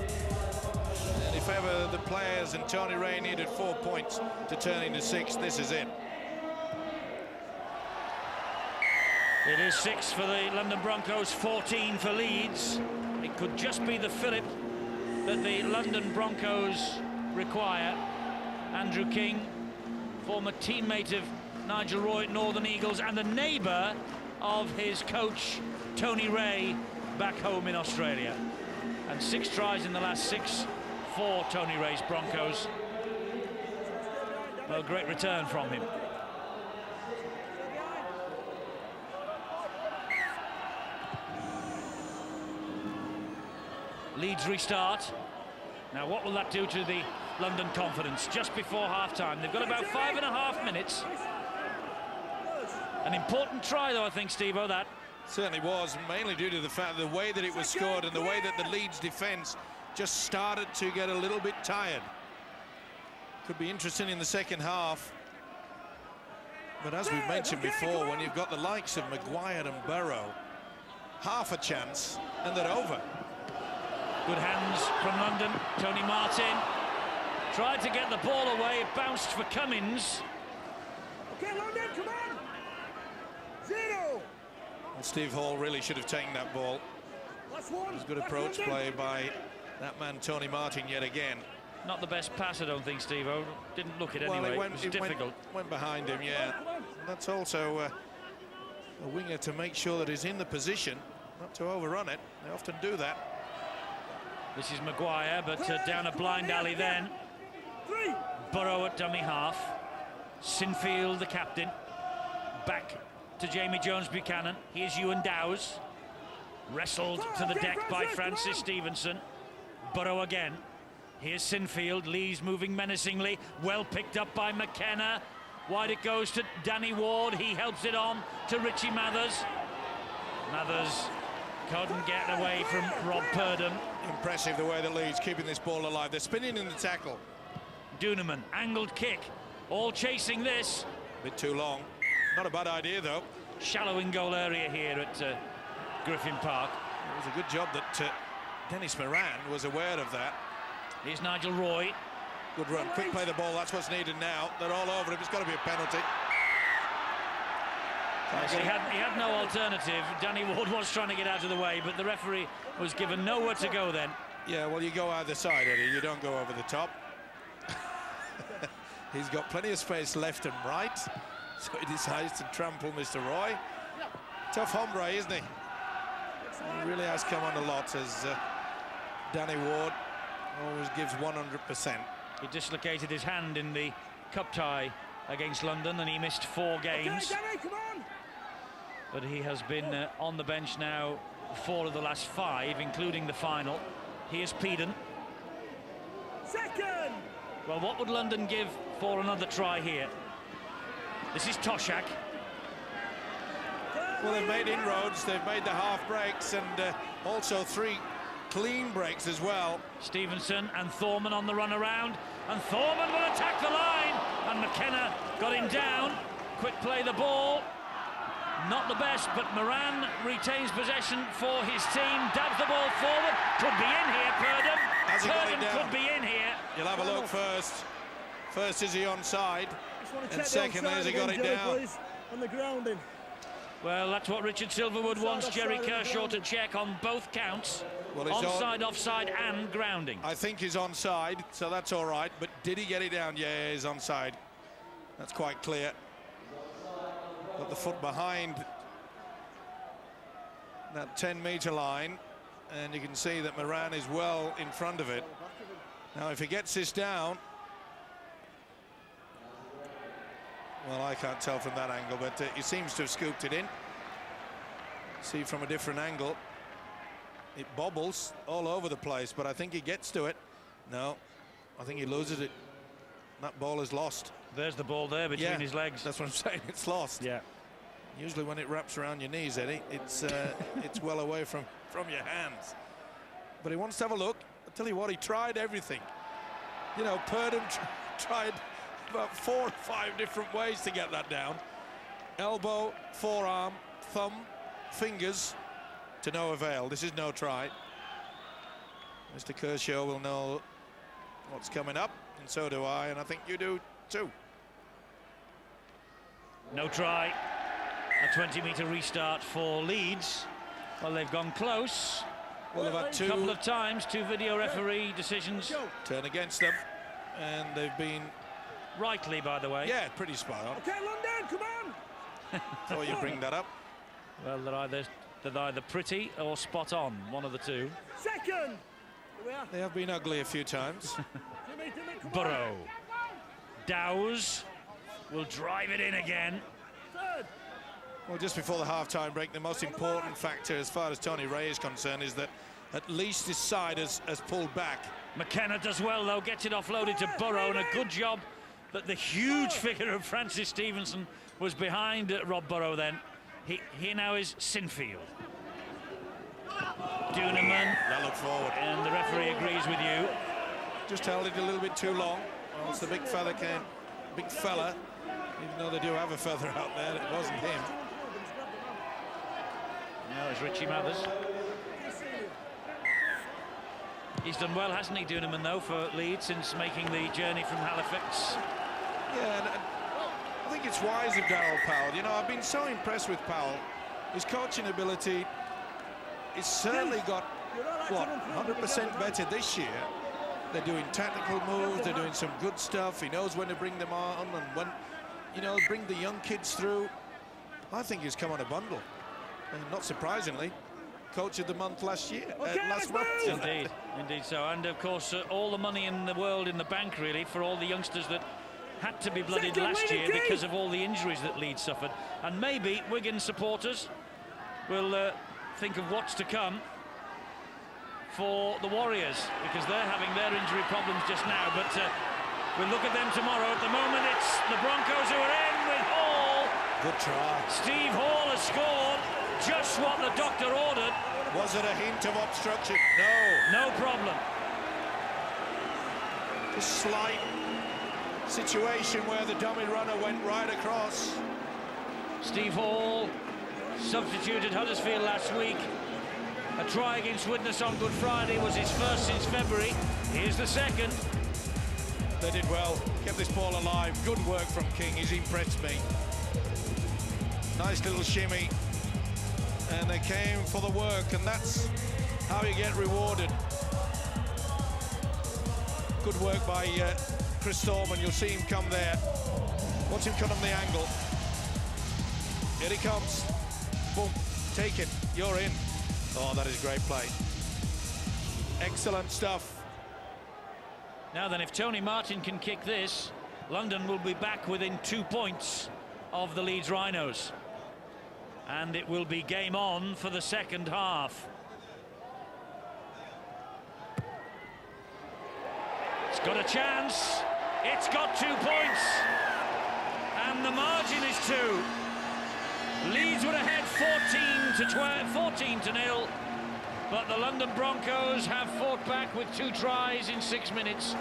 And if ever the players and Tony Ray needed 4 points to turn into 6, this is it. It is 6 for the London Broncos, 14 for Leeds. It could just be the fillip that the London Broncos require. Andrew King, former teammate of Nigel Roy at Northern Eagles and the neighbour of his coach Tony Ray back home in Australia. And 6 tries in the last 6 for Tony Ray's Broncos. Well, great return from him. Leeds restart. Now what will that do to the London confidence just before half-time? They've got about 5.5 minutes. An important try, though, I think, Steve-O, that. Certainly was, mainly due to the fact the way that it was scored and the way that the Leeds defence just started to get a little bit tired. Could be interesting in the second half. But as we've mentioned before, when you've got the likes of Maguire and Burrow, half a chance and they're over. Good hands from London. Tony Martin tried to get the ball away. It bounced for Cummins. Okay, London, come on! 0! And Steve Hall really should have taken that ball. Last one. It was a good approach play by that man Tony Martin yet again. Not the best pass, I don't think, Steve-O. Didn't look it anyway. Well, it was difficult. Went behind him, yeah. And that's also a winger to make sure that he's in the position, not to overrun it. They often do that. This is Maguire, but down a blind alley then. Burrow at dummy half. Sinfield, the captain. Back to Jamie Jones-Buchanan. Here's Ewan Dowes. Wrestled to the deck by Francis Stevenson. Burrow again. Here's Sinfield. Lee's moving menacingly. Well picked up by McKenna. Wide it goes to Danny Ward. He helps it on to Richie Mathers. Mathers couldn't get away from Rob Purdon. Impressive the way that Leeds keeping this ball alive. They're spinning in the tackle. Duneman, angled kick. All chasing this. Bit too long. Not a bad idea, though. Shallow in goal area here at Griffin Park. It was a good job that Dennis Moran was aware of that. Here's Nigel Roy. Good run. Quick play the ball. That's what's needed now. They're all over him. It's got to be a penalty. Yes, he had no alternative. Danny Ward was trying to get out of the way, but the referee was given nowhere to go then. Yeah, well, you go either side, Eddie. You don't go over the top. He's got plenty of space left and right, so he decides to trample Mr. Roy. Tough hombre, isn't he? He really has come on a lot, as Danny Ward always gives 100%. He dislocated his hand in the cup tie against London, and he missed 4 games. Okay, Danny, come on. But he has been on the bench now 4 of the last 5, including the final. Here's Peden. Second. Well, what would London give for another try here? This is Toshak. Well, they've made inroads, they've made the half breaks, and also 3 clean breaks as well. Stevenson and Thorman on the run around, and Thorman will attack the line, and McKenna got him down. Quick play the ball. Not the best, but Moran retains possession for his team. Dabs the ball forward. Could be in here, Purdom. Has he got it Purdom down? could be in here. You'll have a look first. First, is he onside? And secondly, has he got it down? Please, on the grounding. Well, that's what Richard Silverwood wants Jerry Kershaw to check on both counts. Well, he's onside, offside, and grounding. I think he's onside, so that's all right. But did he get it down? Yeah, he's onside. That's quite clear. Got the foot behind that 10-metre line, and you can see that Moran is well in front of it. Now, if he gets this down, well, I can't tell from that angle, but he seems to have scooped it in. See from a different angle, it bobbles all over the place, but I think he gets to it. No, I think he loses it. That ball is lost. There's the ball there between his legs. That's what I'm saying, it's lost. Yeah. Usually when it wraps around your knees, Eddie, it's it's well away from your hands. But he wants to have a look. I'll tell you what, he tried everything. You know, Purdom tried about 4 or 5 different ways to get that down. Elbow, forearm, thumb, fingers, to no avail. This is no try. Mr. Kershaw will know what's coming up, and so do I, and I think you do too. No try. A 20-metre restart for Leeds. Well, they've gone close. Well, they've had A couple of times, 2 video referee decisions. turn against them, and they've been... Rightly, by the way. Yeah, pretty spot on. Okay, London, come on. Thought you'd bring that up. Well, they're either pretty or spot on, one of the two. Second. Here we are. They have been ugly a few times. Jimmy, come Burrow. Dowes will drive it in again. on. Third. Well, just before the half-time break, the most important factor as far as Tony Ray is concerned is that at least his side has pulled back. McKenna does well, though, gets it offloaded to Burrow, and a good job that the huge figure of Francis Stevenson was behind Rob Burrow then. Here now is Sinfield. Duneman. That looked forward. And the referee agrees with you. Just held it a little bit too long. Once the big fella came, big fella, even though they do have a feather out there, it wasn't him. Now it's Richie Mathers. He's done well, hasn't he, Duneman, though, for Leeds since making the journey from Halifax. Yeah, and I think it's wise of Darryl Powell. You know, I've been so impressed with Powell. His coaching ability is certainly got, what, 100% better this year. They're doing tactical moves, they're doing some good stuff. He knows when to bring them on and when, you know, bring the young kids through. I think he's come on a bundle. And not surprisingly, Coach of the Month last month. Indeed so. And of course, all the money in the world in the bank, really, for all the youngsters that had to be blooded last year because of all the injuries that Leeds suffered. And maybe Wigan supporters will think of what's to come for the Warriors, because they're having their injury problems just now. But we'll look at them tomorrow. At the moment, it's the Broncos who are in with Hall. Good try. Steve Hall has scored just what the doctor ordered. Was it a hint of obstruction? No. No problem. A slight situation where the dummy runner went right across. Steve Hall substituted Huddersfield last week. A try against Widnes on Good Friday was his first since February. Here's the second. They did well, kept this ball alive. Good work from King, he's impressed me. Nice little shimmy. And they came for the work, and that's how you get rewarded. Good work by Chris Thorman. You'll see him come there. Watch him cut on the angle. Here he comes. Boom. Take it. You're in. Oh, that is great play. Excellent stuff. Now then, if Tony Martin can kick this, London will be back within 2 points of the Leeds Rhinos. And it will be game on for the second half. It's got a chance. It's got 2 points. And the margin is 2. Leeds were ahead 14 to 0. But the London Broncos have fought back with 2 tries in 6 minutes.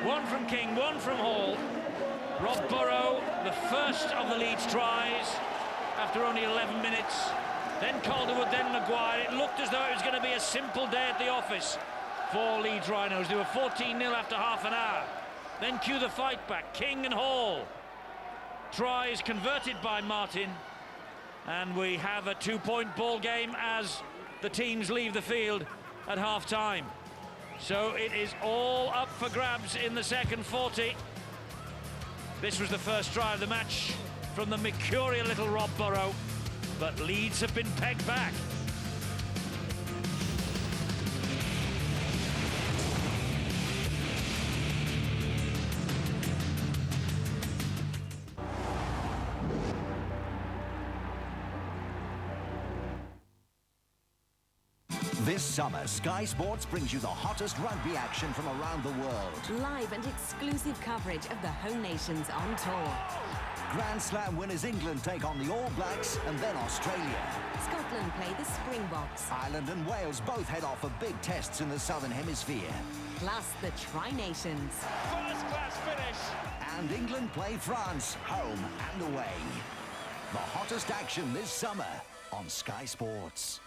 One from King, one from Hall. Rob Burrow, the first of the Leeds tries after only 11 minutes. Then Calderwood, then Maguire. It looked as though it was going to be a simple day at the office for Leeds Rhinos. They were 14-0 after half an hour. Then cue the fight back. King and Hall. Tries converted by Martin. And we have a 2-point ball game as the teams leave the field at half-time. So it is all up for grabs in the second 40. This was the first try of the match from the mercurial little Rob Burrow, but Leeds have been pegged back. This summer, Sky Sports brings you the hottest rugby action from around the world. Live and exclusive coverage of the home nations on tour. Grand Slam winners England take on the All Blacks and then Australia. Scotland play the Springboks. Ireland and Wales both head off for big tests in the Southern Hemisphere. Plus the Tri-Nations. First-class finish. And England play France, home and away. The hottest action this summer on Sky Sports.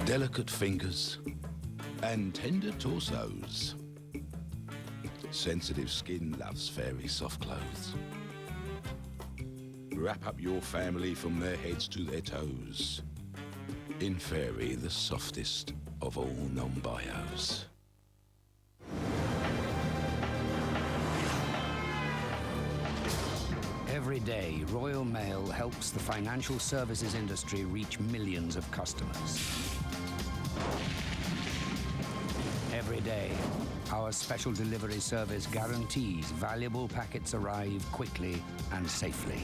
Delicate fingers and tender torsos. Sensitive skin loves fairy soft clothes. Wrap up your family from their heads to their toes. In Fairy, the softest of all non-bios. Every day, Royal Mail helps the financial services industry reach millions of customers. Every day, our special delivery service guarantees valuable packets arrive quickly and safely.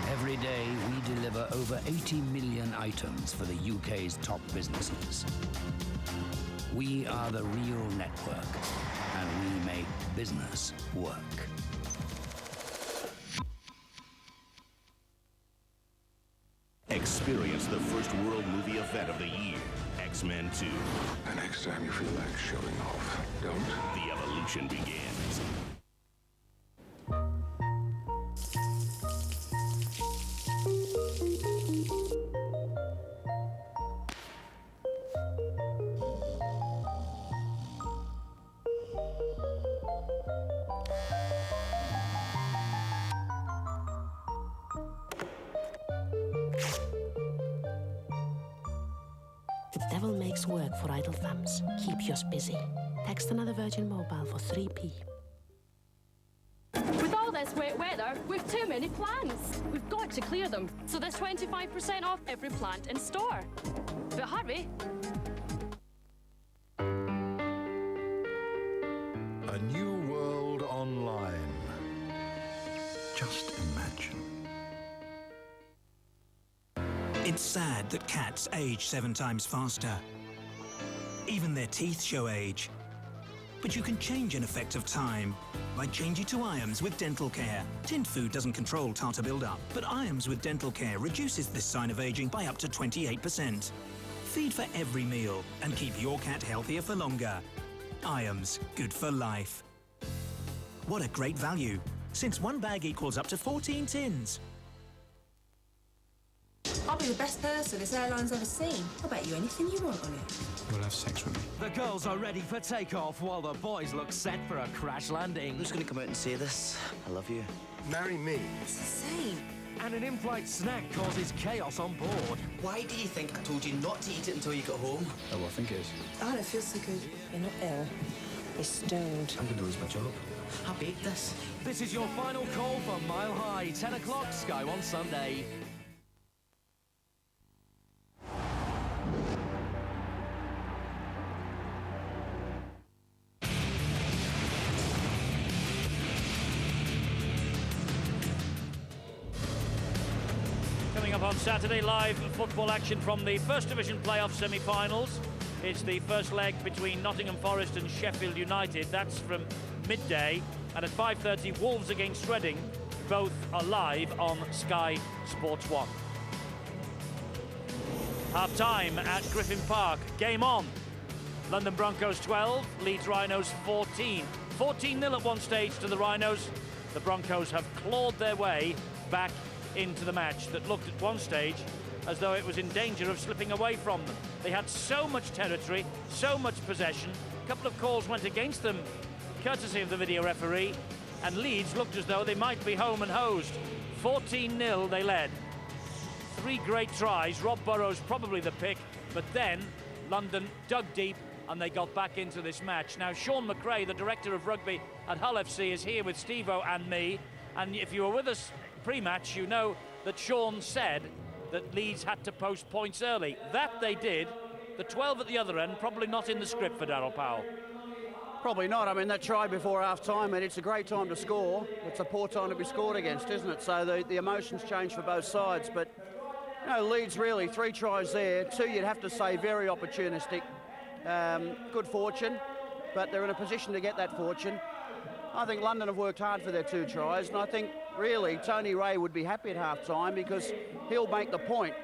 Every day, we deliver over 80 million items for the UK's top businesses. We are the real network, and we make business work. Experience the first world movie event of the year, X-Men 2. The next time you feel like showing off, don't. The evolution begins. The devil makes work for idle thumbs. Keep yours busy. Text another Virgin Mobile for 3p. With all this wet weather, we've too many plants. We've got to clear them, so there's 25% off every plant in store. But hurry. A new world online. Just imagine. It's sad that cats age 7 times faster. Even their teeth show age. But you can change an effect of time by changing to IAMS with dental care. Tinned food doesn't control tartar buildup, but IAMS with dental care reduces this sign of aging by up to 28%. Feed for every meal and keep your cat healthier for longer. Iams, good for life. What a great value, since one bag equals up to 14 tins. I'll be the best purser this airline's ever seen. I'll bet you anything you want on it. You'll have sex with me. The girls are ready for takeoff while the boys look set for a crash landing. I'm just going to come out and say this. I love you. Marry me. It's insane. And an in-flight snack causes chaos on board. Why do you think I told you not to eat it until you got home? Oh, well, I think it is. Oh, it feels so good. You're not ill. You're stoned. I'm going to lose my job. I baked this. This is your final call for Mile High, 10 o'clock, Sky One Sunday. Coming up on Saturday, live football action from the First Division playoff semi-finals. It's the first leg between Nottingham Forest and Sheffield United. That's from midday. And at 5:30, Wolves against Reading. Both are live on Sky Sports 1. Half-time at Griffin Park. Game on. London Broncos 12, Leeds Rhinos 14. 14-0 at one stage to the Rhinos. The Broncos have clawed their way back into the match that looked at one stage as though it was in danger of slipping away from them. They had so much territory, so much possession. A couple of calls went against them, courtesy of the video referee, and Leeds looked as though they might be home and hosed. 14-0 they led. Three great tries. Rob Burrows probably the pick, but then London dug deep and they got back into this match. Now, Sean McRae, the director of rugby at Hull FC, is here with Steve-O and me. And if you were with us pre-match, you know that Sean said that Leeds had to post points early. That they did. The 12 at the other end, probably not in the script for Darryl Powell. Probably not. I mean, that try before half-time, and it's a great time to score. It's a poor time to be scored against, isn't it? So the emotions change for both sides. But, you know, Leeds really, 3 tries there. 2, you'd have to say, very opportunistic. Good fortune, but they're in a position to get that fortune. I think London have worked hard for their 2 tries, and I think, really, Tony Ray would be happy at half-time because he'll make the point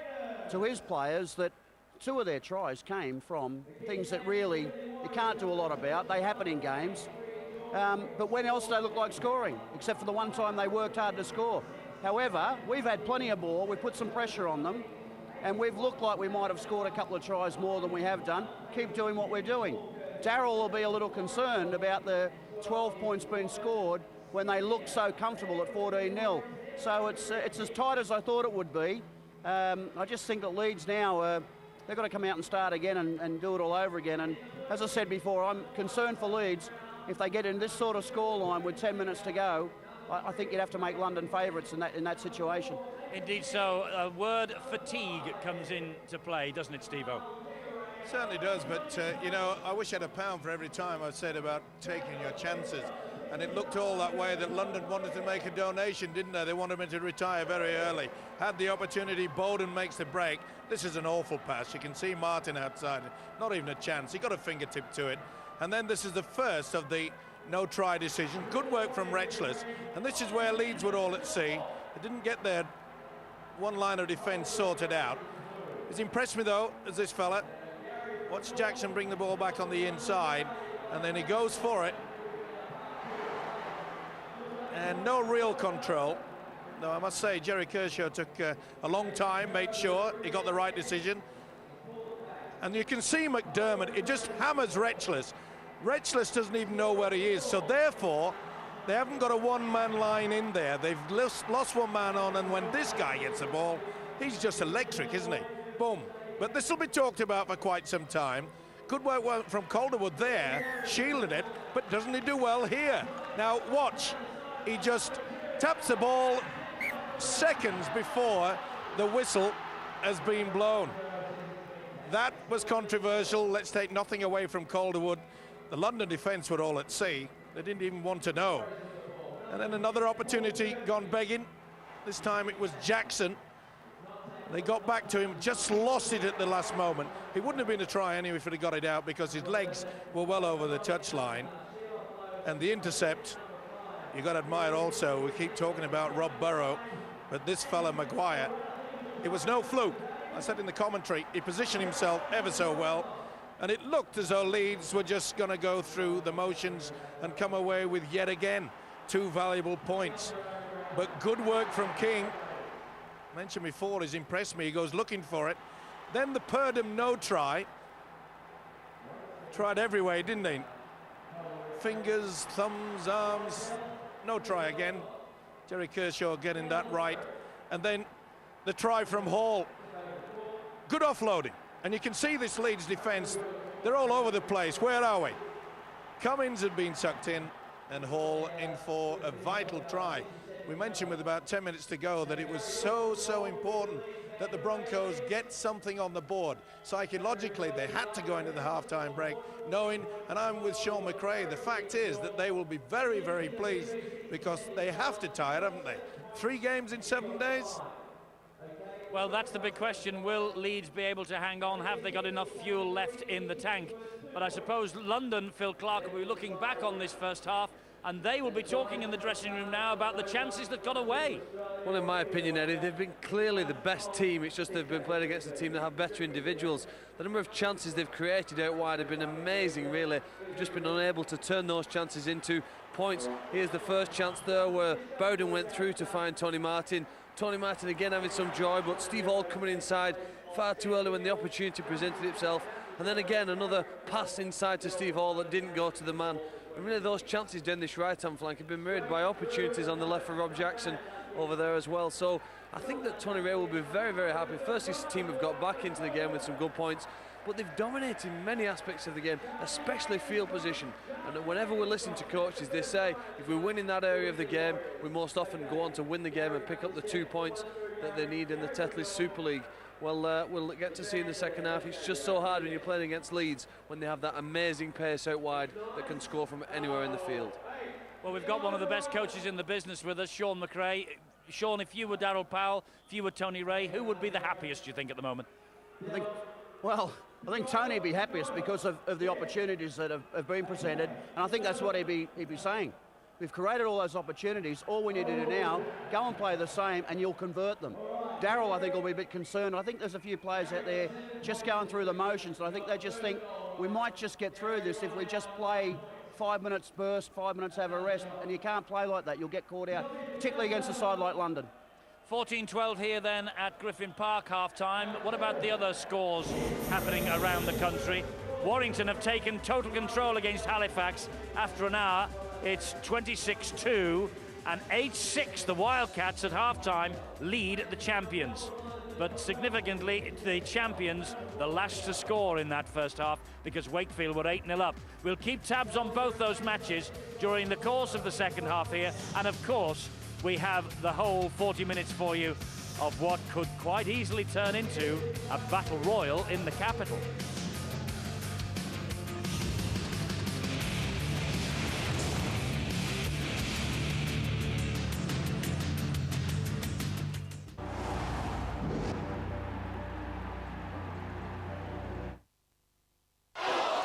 to his players that 2 of their tries came from things that really you can't do a lot about. They happen in games. But when else do they look like scoring? Except for the one time they worked hard to score. However, we've had plenty of ball. We've put some pressure on them. And we've looked like we might have scored a couple of tries more than we have done. Keep doing what we're doing. Darryl will be a little concerned about the 12 points being scored when they look so comfortable at 14-0. So it's as tight as I thought it would be. I just think that Leeds now, they've got to come out and start again and do it all over again. And as I said before, I'm concerned for Leeds. If they get in this sort of scoreline with 10 minutes to go, I think you'd have to make London favourites in that situation. Indeed so. A word fatigue comes into play, doesn't it, Steve-O? Certainly does, but, you know, I wish I had a pound for every time I've said about taking your chances. And it looked all that way that London wanted to make a donation, didn't they? They wanted him to retire very early. Had the opportunity, Bowden makes the break. This is an awful pass. You can see Martin outside. Not even a chance. He got a fingertip to it. And then this is the first of the no-try decision. Good work from Retchless. And this is where Leeds were all at sea. They didn't get their one line of defence sorted out. It's impressed me, though, as this fella. Watch Jackson bring the ball back on the inside. And then he goes for it. And no real control. No, I must say, Jerry Kershaw took a long time, made sure he got the right decision. And you can see McDermott, it just hammers Retchless. Retchless doesn't even know where he is, so therefore, they haven't got a one-man line in there. They've lost one man on, and when this guy gets the ball, he's just electric, isn't he? Boom. But this will be talked about for quite some time. Good work from Calderwood there, shielded it, but doesn't he do well here? Now, watch. He just taps the ball seconds before the whistle has been blown. That was controversial. Let's take nothing away from Calderwood. The London defence were all at sea. They didn't even want to know. And then another opportunity gone begging. This time it was Jackson. They got back to him, just lost it at the last moment. It wouldn't have been a try anyway if he'd got it out because his legs were well over the touchline. And the intercept, you got to admire also, we keep talking about Rob Burrow, but this fella Maguire, it was no fluke. I said in the commentary, he positioned himself ever so well, and it looked as though Leeds were just going to go through the motions and come away with yet again 2 valuable points. But good work from King. Mentioned before, he's impressed me. He goes looking for it. Then the Purdom no try. Tried every way, didn't he? Fingers, thumbs, arms. No try again. Jerry Kershaw getting that right. And then the try from Hall. Good offloading. And you can see this Leeds defence. They're all over the place. Where are we? Cummins had been sucked in, and Hall in for a vital try. We mentioned with about 10 minutes to go that it was so important that the Broncos get something on the board. Psychologically, they had to go into the half-time break knowing, and I'm with Sean McRae, the fact is that they will be very, very pleased because they have to tie it, haven't they? 3 games in 7 days? Well, that's the big question. Will Leeds be able to hang on? Have they got enough fuel left in the tank? But I suppose London, Phil Clark, will be looking back on this first half, and they will be talking in the dressing room now about the chances that got away. Well, in my opinion, Eddie, they've been clearly the best team. It's just they've been playing against a team that have better individuals. The number of chances they've created out wide have been amazing, really. They've just been unable to turn those chances into points. Here's the first chance there where Bowden went through to find Tony Martin. Tony Martin again having some joy, but Steve Hall coming inside far too early when the opportunity presented itself. And then again, another pass inside to Steve Hall that didn't go to the man. And really those chances down this right-hand flank have been mirrored by opportunities on the left for Rob Jackson over there as well. So I think that Tony Ray will be very, very happy. First, his team have got back into the game with some good points, but they've dominated many aspects of the game, especially field position. And whenever we listen to coaches, they say if we win in that area of the game, we most often go on to win the game and pick up the 2 points that they need in the Tetleys Super League. Well, we'll get to see in the second half. It's just so hard when you're playing against Leeds when they have that amazing pace out wide that can score from anywhere in the field. Well, we've got one of the best coaches in the business with us, Sean McRae. Sean, if you were Darryl Powell, if you were Tony Ray, who would be the happiest, do you think, at the moment? I think Tony would be happiest because of the opportunities that have been presented, and I think that's what he'd be saying. We've created all those opportunities. All we need to do now, go and play the same, and you'll convert them. Darryl, I think, will be a bit concerned. I think there's a few players out there just going through the motions, and I think they just think we might just get through this if we just play 5 minutes burst, 5 minutes have a rest, and you can't play like that. You'll get caught out, particularly against a side like London. 14-12 here then at Griffin Park half-time. What about the other scores happening around the country? Warrington have taken total control against Halifax after an hour. It's 26-2 and 8-6. The Wildcats at half-time lead the champions. But significantly, the champions, the last to score in that first half because Wakefield were 8-0 up. We'll keep tabs on both those matches during the course of the second half here. And of course, we have the whole 40 minutes for you of what could quite easily turn into a battle royal in the capital.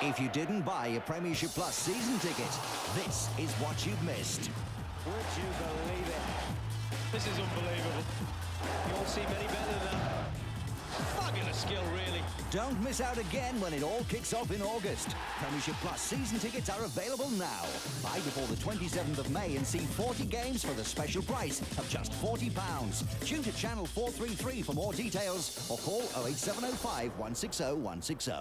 If you didn't buy a Premiership Plus season ticket, this is what you've missed. Would you believe it? This is unbelievable. You won't see many better than that. Fabulous skill, really. Don't miss out again when it all kicks off in August. Premiership Plus season tickets are available now. Buy before the 27th of May and see 40 games for the special price of just £40. Tune to Channel 433 for more details or call 08705 160 160.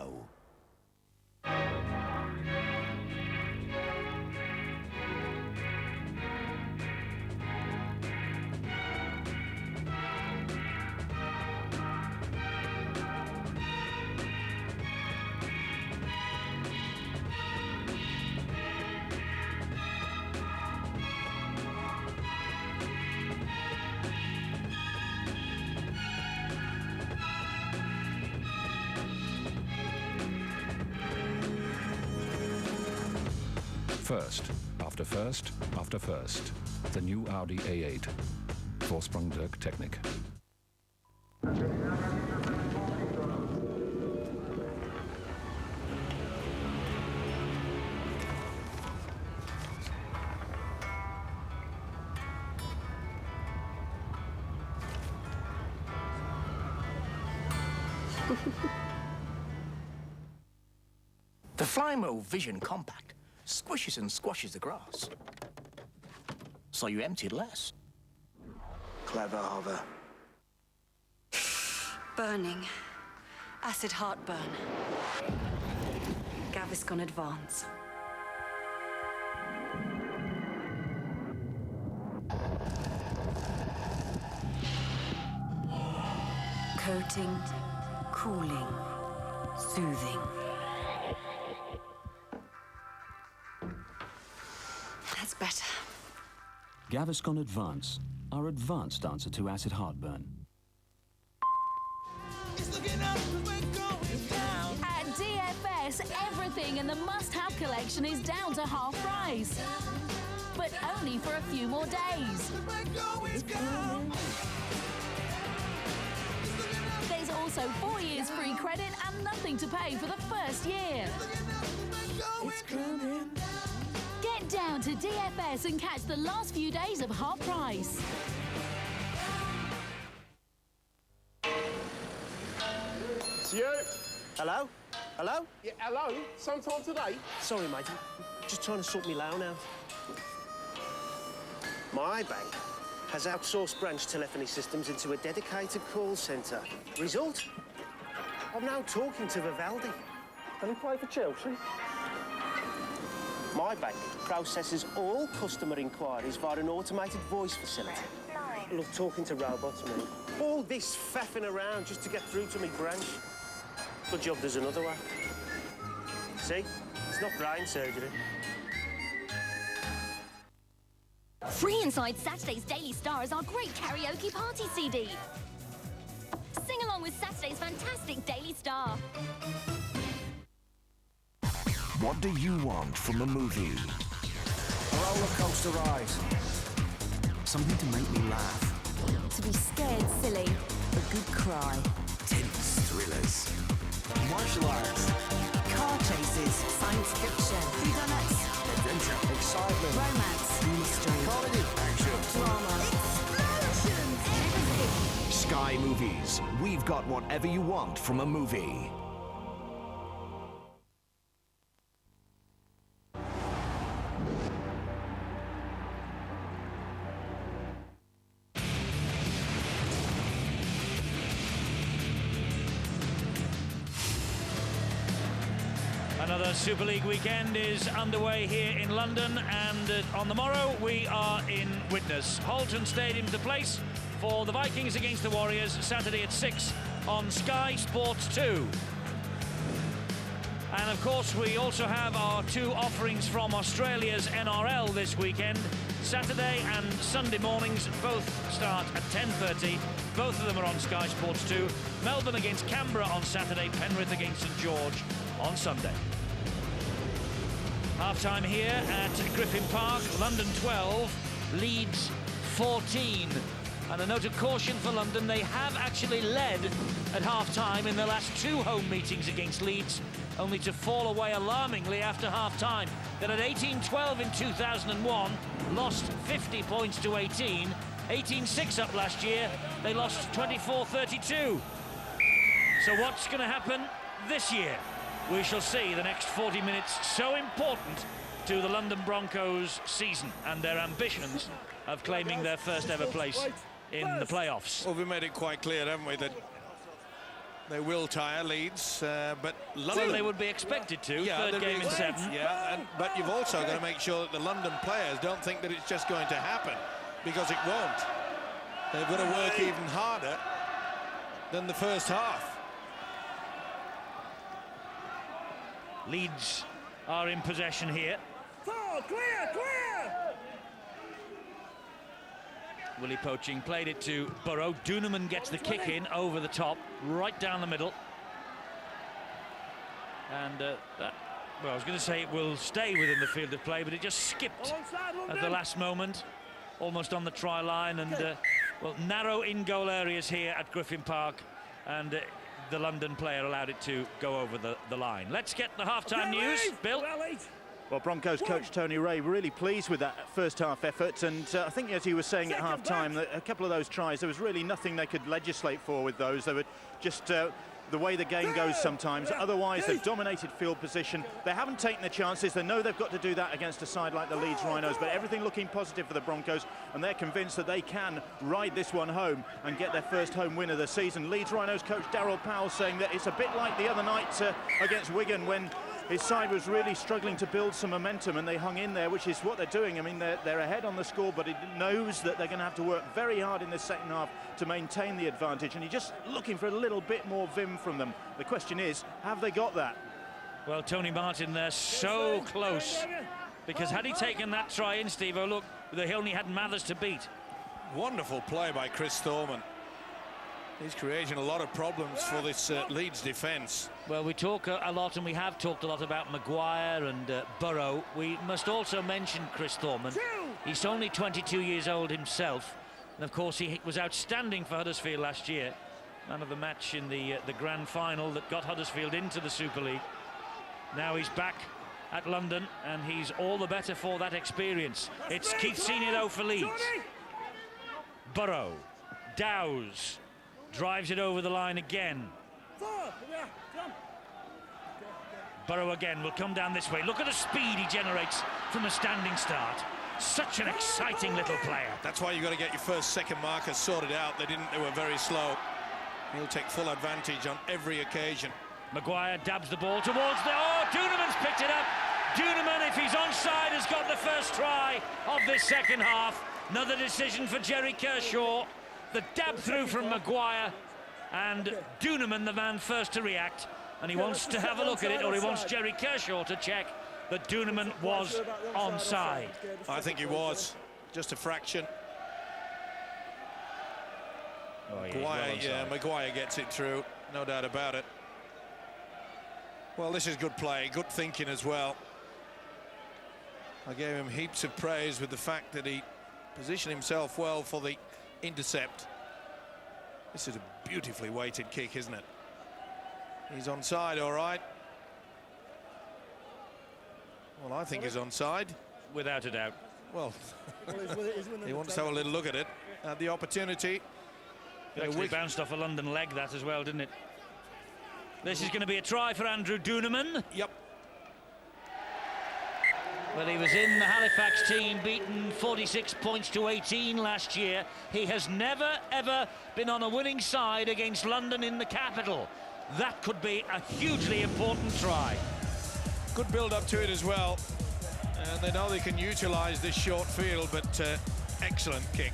First after first, the new Audi A8, Vorsprung-Dirk-Technik. The Flymo Vision Compact squishes and squashes the grass, so you empty less. Clever, Hover. Burning. Acid heartburn. Gaviscon Advance. Coating, cooling, soothing. That's better. Gaviscon Advance, our advanced answer to acid heartburn. At DFS, everything in the must-have collection is down to half price. But only for a few more days. There's also 4 years free credit and nothing to pay for the first year. Get down to DFS and catch the last few days of half price. It's you. Hello? Hello? Yeah, hello? Sometime today? Sorry, mate. I'm just trying to sort me loan out. My bank has outsourced branch telephony systems into a dedicated call centre. Result? I'm now talking to Vivaldi. Can he play for Chelsea? My bank processes all customer inquiries via an automated voice facility. Look, talking to robots, me. All this faffing around just to get through to me branch. Good job there's another way. See? It's not brain surgery. Free inside Saturday's Daily Star is our great karaoke party CD. Sing along with Saturday's fantastic Daily Star. What do you want from a movie? A roller coaster ride. Something to make me laugh. To be scared silly, a good cry. Tense thrillers. Martial arts. Car chases. Science fiction. Whodunits. Adventure. Excitement. Romance. Mystery. Comedy. Action. Drama. Explosions. Everything. Sky Movies. We've got whatever you want from a movie. Another Super League weekend is underway here in London, and on the morrow we are in Widnes. Halton Stadium's the place for the Vikings against the Warriors, Saturday at 6 on Sky Sports 2. And of course we also have our two offerings from Australia's NRL this weekend. Saturday and Sunday mornings both start at 10:30. Both of them are on Sky Sports 2. Melbourne against Canberra on Saturday, Penrith against St George on Sunday. Half-time here at Griffin Park, London 12, Leeds 14. And a note of caution for London, they have actually led at half-time in their last two home meetings against Leeds, only to fall away alarmingly after half-time. They're at 18-12 in 2001, lost 50 points to 18, 18-6 up last year, they lost 24-32. So what's going to happen this year? We shall see. The next 40 minutes so important to the London Broncos season and their ambitions of claiming their first ever place in the playoffs. Well, we made it quite clear, haven't we, that they will tire Leeds, but London... Well, they would be expected to, yeah, third game in 7. Yeah, but you've also got to make sure that the London players don't think that it's just going to happen, because it won't. They've got to work even harder than the first half. Leeds are in possession here. Four, clear, clear! Willie Poaching played it to Burrow. Duneman gets the kick in over the top, right down the middle. And that, well, I was going to say it will stay within the field of play, but it just skipped at the last moment, almost on the try line. And, well, narrow in-goal areas here at Griffin Park. And the London player allowed it to go over the line. Let's get the half-time news. Bill? Well, Broncos coach Tony Ray really pleased with that first half effort, and I think, as he was saying at half-time, that a couple of those tries, there was really nothing they could legislate for with those. They were just the way the game goes sometimes. Otherwise, they've dominated field position. They haven't taken the chances. They know they've got to do that against a side like the Leeds Rhinos, but everything looking positive for the Broncos, and they're convinced that they can ride this one home and get their first home win of the season. Leeds Rhinos coach Daryl Powell saying that it's a bit like the other night against Wigan, when his side was really struggling to build some momentum, and they hung in there, which is what they're doing. I mean, they're ahead on the score, but he knows that they're going to have to work very hard in the second half to maintain the advantage, and he's just looking for a little bit more vim from them. The question is, have they got that? Well, Tony Martin there, so close, because had he taken that try in, Steve-o, look, they only had Mathers to beat. Wonderful play by Chris Thorman. He's creating a lot of problems for this Leeds defence. Well, we talk a lot, and we have talked a lot about Maguire and Burrow. We must also mention Chris Thorman. He's only 22 years old himself, and of course he was outstanding for Huddersfield last year. Man of the match in the grand final that got Huddersfield into the Super League. Now he's back at London, and he's all the better for that experience. It's Keith Senior though for Leeds. Burrow, Dowes, drives it over the line again. Burrow again will come down this way. Look at the speed he generates from a standing start. Such an exciting little player. That's why you've got to get your first, second markers sorted out. They were very slow. He'll take full advantage on every occasion. Maguire dabs the ball towards the... Oh, Duneman's picked it up. Duneman, if he's onside, has got the first try of this second half. Another decision for Jerry Kershaw. The dab through from Maguire, and Duneman, the man first to react, and he wants to have a look at it, or he wants Jerry Kershaw to check that Duneman was onside. I think he was, just a fraction. Oh, yeah, Maguire gets it through, no doubt about it. Well, this is good play, good thinking as well. I gave him heaps of praise with the fact that he positioned himself well for the intercept. This is a beautifully weighted kick, isn't it? He's onside, all right. Well, I think he's onside. Without a doubt. Well, he wants to have a little look at it. The opportunity. It actually bounced off a London leg, that as well, didn't it? This is going to be a try for Andrew Duneman. Yep. Well, he was in the Halifax team, beaten 46 points to 18 last year. He has never, ever been on a winning side against London in the capital. That could be a hugely important try. Good build-up to it as well. And they know they can utilise this short field, but excellent kick.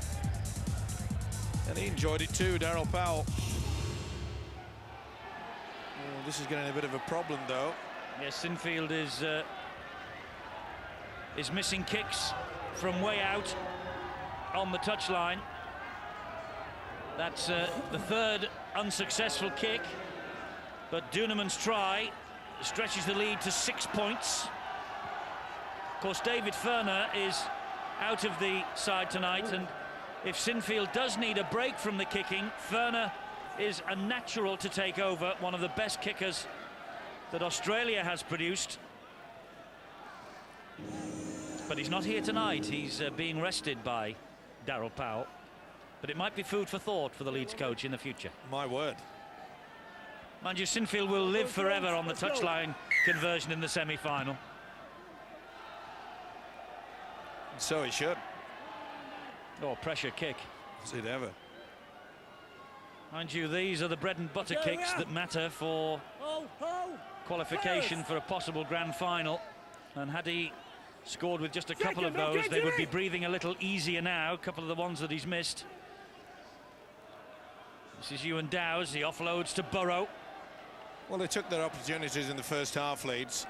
And he enjoyed it too, Daryl Powell. Oh, this is getting a bit of a problem, though. Yes, Sinfield is missing kicks from way out on the touchline. That's the third unsuccessful kick, but Duneman's try stretches the lead to 6 points. Of course, David Ferner is out of the side tonight, and if Sinfield does need a break from the kicking, Ferner is a natural to take over, one of the best kickers that Australia has produced. But he's not here tonight. He's being rested by Daryl Powell. But it might be food for thought for the Leeds coach in the future. My word. Mind you, Sinfield will live forever on the touchline conversion in the semi-final. So he should. Oh, pressure kick. Is it ever? Mind you, these are the bread and butter kicks that matter for qualification for a possible grand final. And had he scored with just a couple of those, they would be breathing a little easier now. A couple of the ones that he's missed. This is Ewan Dowes. He offloads to Burrow. Well, they took their opportunities in the first half, Leeds.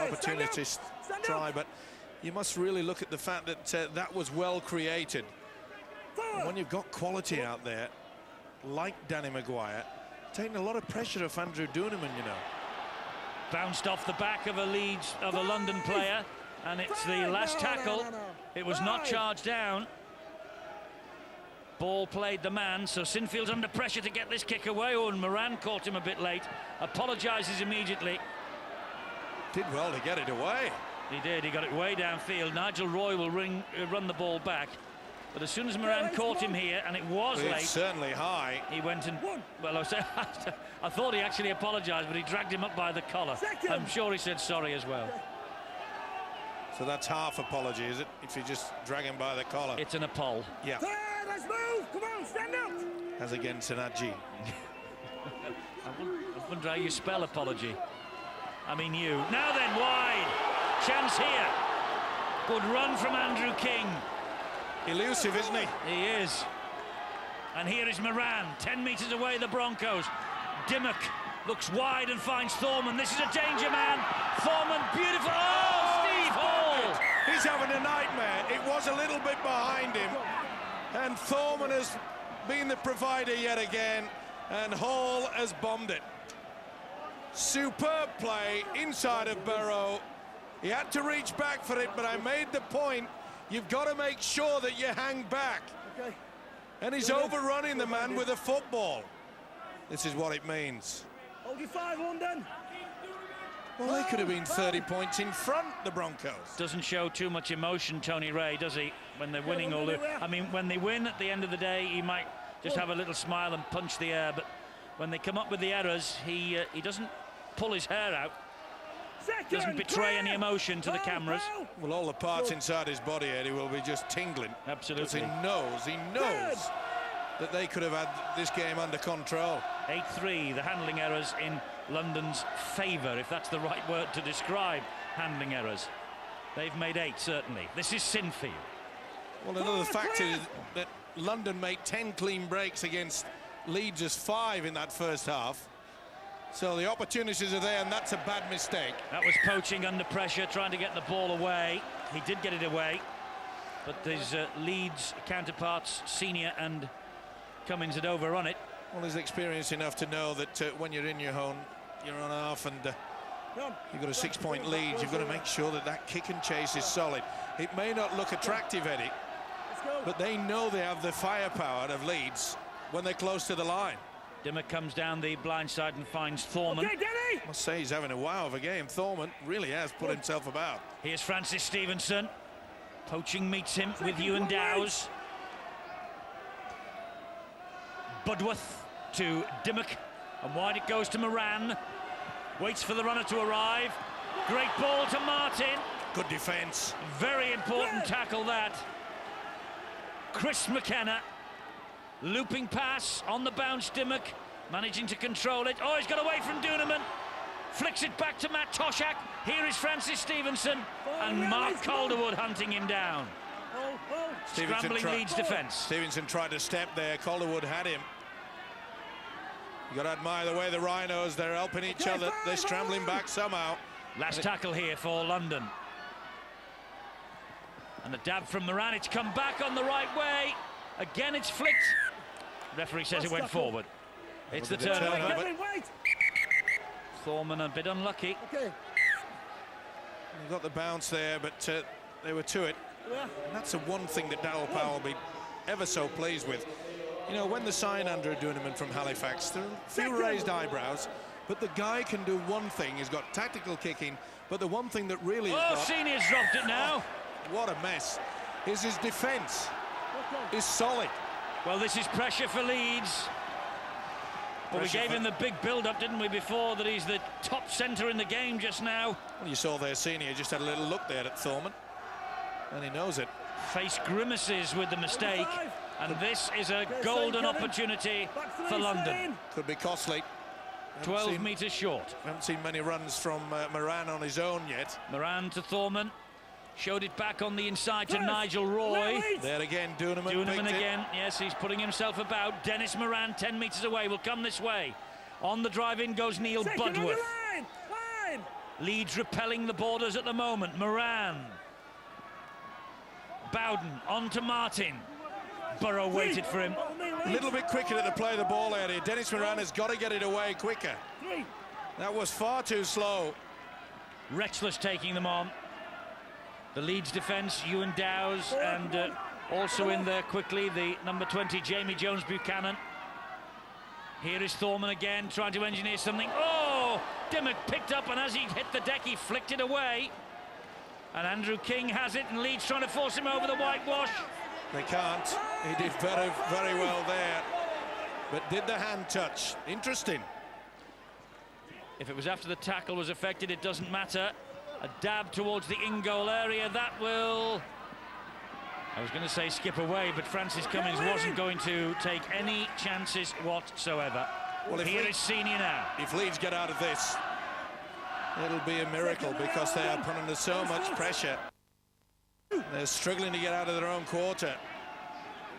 Opportunities try, but you must really look at the fact that that was well created. And when you've got quality out there, like Danny Maguire, taking a lot of pressure off Andrew Duneman, you know. Bounced off the back of a London player, and it's the last tackle. It was not charged down. Ball played the man, so Sinfield's under pressure to get this kick away. Oh, and Moran caught him a bit late. Apologises immediately. Did well to get it away. He did. He got it way downfield. Nigel Roy will run the ball back. But as soon as Moran caught him here, and it was late, it's certainly high. he went and, well, I thought he actually apologised, but he dragged him up by the collar. I'm sure he said sorry as well. So that's half apology, is it? If you just drag him by the collar. It's an apol. Yeah. Let's move. Come on, stand up. As against Sanaji. I wonder how you spell apology. I mean you. Now then, wide. Chance here. Good run from Andrew King. Elusive, isn't he? He is. And here is Moran, 10 metres away, the Broncos. Dimmock looks wide and finds Thorman. This is a danger man. Thorman, beautiful. Oh, Steve Hall! He's having a nightmare. It was a little bit behind him. And Thorman has been the provider yet again. And Hall has bombed it. Superb play inside of Burrow. He had to reach back for it, but I made the point. You've got to make sure that you hang back. Okay. And he's overrunning the man with a football. This is what it means. Hold your 5, London. Well, they could have been 30 points in front, the Broncos. Doesn't show too much emotion, Tony Ray, does he? When they're winning or losing. I mean, when they win at the end of the day, he might just have a little smile and punch the air. But when they come up with the errors, he doesn't pull his hair out. Doesn't betray any emotion to the cameras. Well, all the parts inside his body, Eddie, will be just tingling. Absolutely. Because he knows that they could have had this game under control. 8-3, the handling errors in London's favour, if that's the right word to describe handling errors. They've made 8, certainly. This is Sinfield. Well, another factor is that London made 10 clean breaks against Leeds' 5 in that first half. So the opportunities are there, and that's a bad mistake. That was poaching under pressure, trying to get the ball away. He did get it away, but his Leeds counterparts, Senior and Cummins, had overrun it. Well, he's experienced enough to know that when you're in your own half and you've got a 6-point lead, you've got to make sure that that kick and chase is solid. It may not look attractive, Eddie, but they know they have the firepower of Leeds when they're close to the line. Dimmock comes down the blind side and finds Thorman. Okay, Denny! I must say he's having a wow of a game. Thorman really has put himself about. Here's Francis Stevenson. Poaching meets him with Ewan Dowes. Budworth to Dimmock, and wide it goes to Moran. Waits for the runner to arrive. Great ball to Martin. Good defence. Very important tackle that. Chris McKenna. Looping pass on the bounce, Dimmock managing to control it. Oh, he's got away from Duneman. Flicks it back to Matt Toshak. Here is Francis Stevenson and Mark Calderwood hunting him down. Scrambling Leeds defence. Stevenson tried to step there. Calderwood had him. You got to admire the way the Rhinos, they're helping each other. They're scrambling back somehow. Last tackle here for London. And a dab from Moran. It's come back on the right way. Again, it's flicked. Referee says it went forward. It's the turnover. Thorman a bit unlucky. They got the bounce there, but they were to it. And that's the one thing that Darryl Powell will be ever so pleased with. You know, when they sign Andrew Duneman from Halifax, there are a few raised eyebrows, but the guy can do one thing. He's got tactical kicking, but the one thing that really Senior's dropped it now. What a mess. Is his defence is solid. Well, this is pressure for Leeds. But we gave him the big build-up, didn't we, before that he's the top centre in the game just now. Well, you saw their Senior just had a little look there at Thorman, and he knows it. Face grimaces with the mistake, and this is a golden opportunity for London. Could be costly. 12 metres short. Haven't seen many runs from Moran on his own yet. Moran to Thorman. Showed it back on the inside to Nigel Roy. There again, Duneman. Duneman again. Yes, he's putting himself about. Dennis Moran, 10 metres away, will come this way. On the drive-in goes Neil Budworth. Leeds repelling the borders at the moment. Moran. Bowden on to Martin. Burrow waited for him. A little bit quicker at the play of the ball area. Dennis Moran has got to get it away quicker. That was far too slow. Retchless taking them on. The Leeds defence, Ewan Dowes, and also in there quickly, the number 20, Jamie Jones-Buchanan. Here is Thorman again, trying to engineer something. Oh! Dimmock picked up, and as he hit the deck, he flicked it away. And Andrew King has it, and Leeds trying to force him over the whitewash. They can't. He did very, very well there. But did the hand touch? Interesting. If it was after the tackle was affected, it doesn't matter. A dab towards the in-goal area. That will... I was going to say skip away, but Francis Cummins wasn't going to take any chances whatsoever. Well, here is Senior now. If Leeds get out of this, it'll be a miracle because they are put under so much pressure. They're struggling to get out of their own quarter.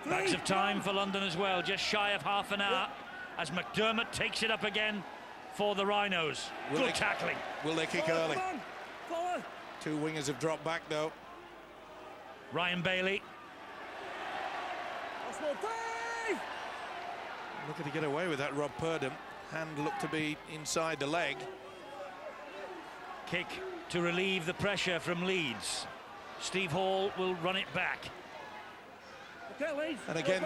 Bags of time for London as well, just shy of half an hour as McDermott takes it up again for the Rhinos. Good tackling. Will they kick early? Two wingers have dropped back though. Ryan Bailey. Looking to get away with that, Rob Purdom. Hand looked to be inside the leg. Kick to relieve the pressure from Leeds. Steve Hall will run it back. And again,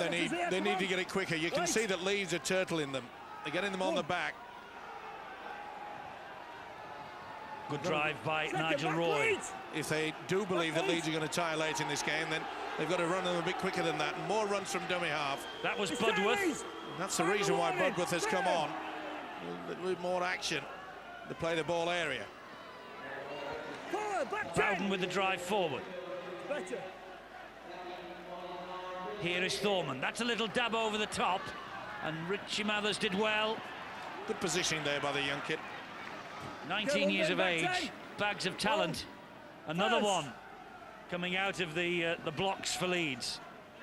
they need to get it quicker. You can see that Leeds are turtling them. They're getting them on the back. Good drive by Nigel Roy. If they do believe that Leeds are going to tie late in this game, then they've got to run them a bit quicker than that. More runs from dummy half. That was Budworth. That's the reason why Budworth has come on. A little bit more action to play the ball area. Bowden with the drive forward. Here is Thorman. That's a little dab over the top. And Richie Mathers did well. Good positioning there by the young kid. 19 years of age, bags of talent. Another one coming out of the blocks for Leeds.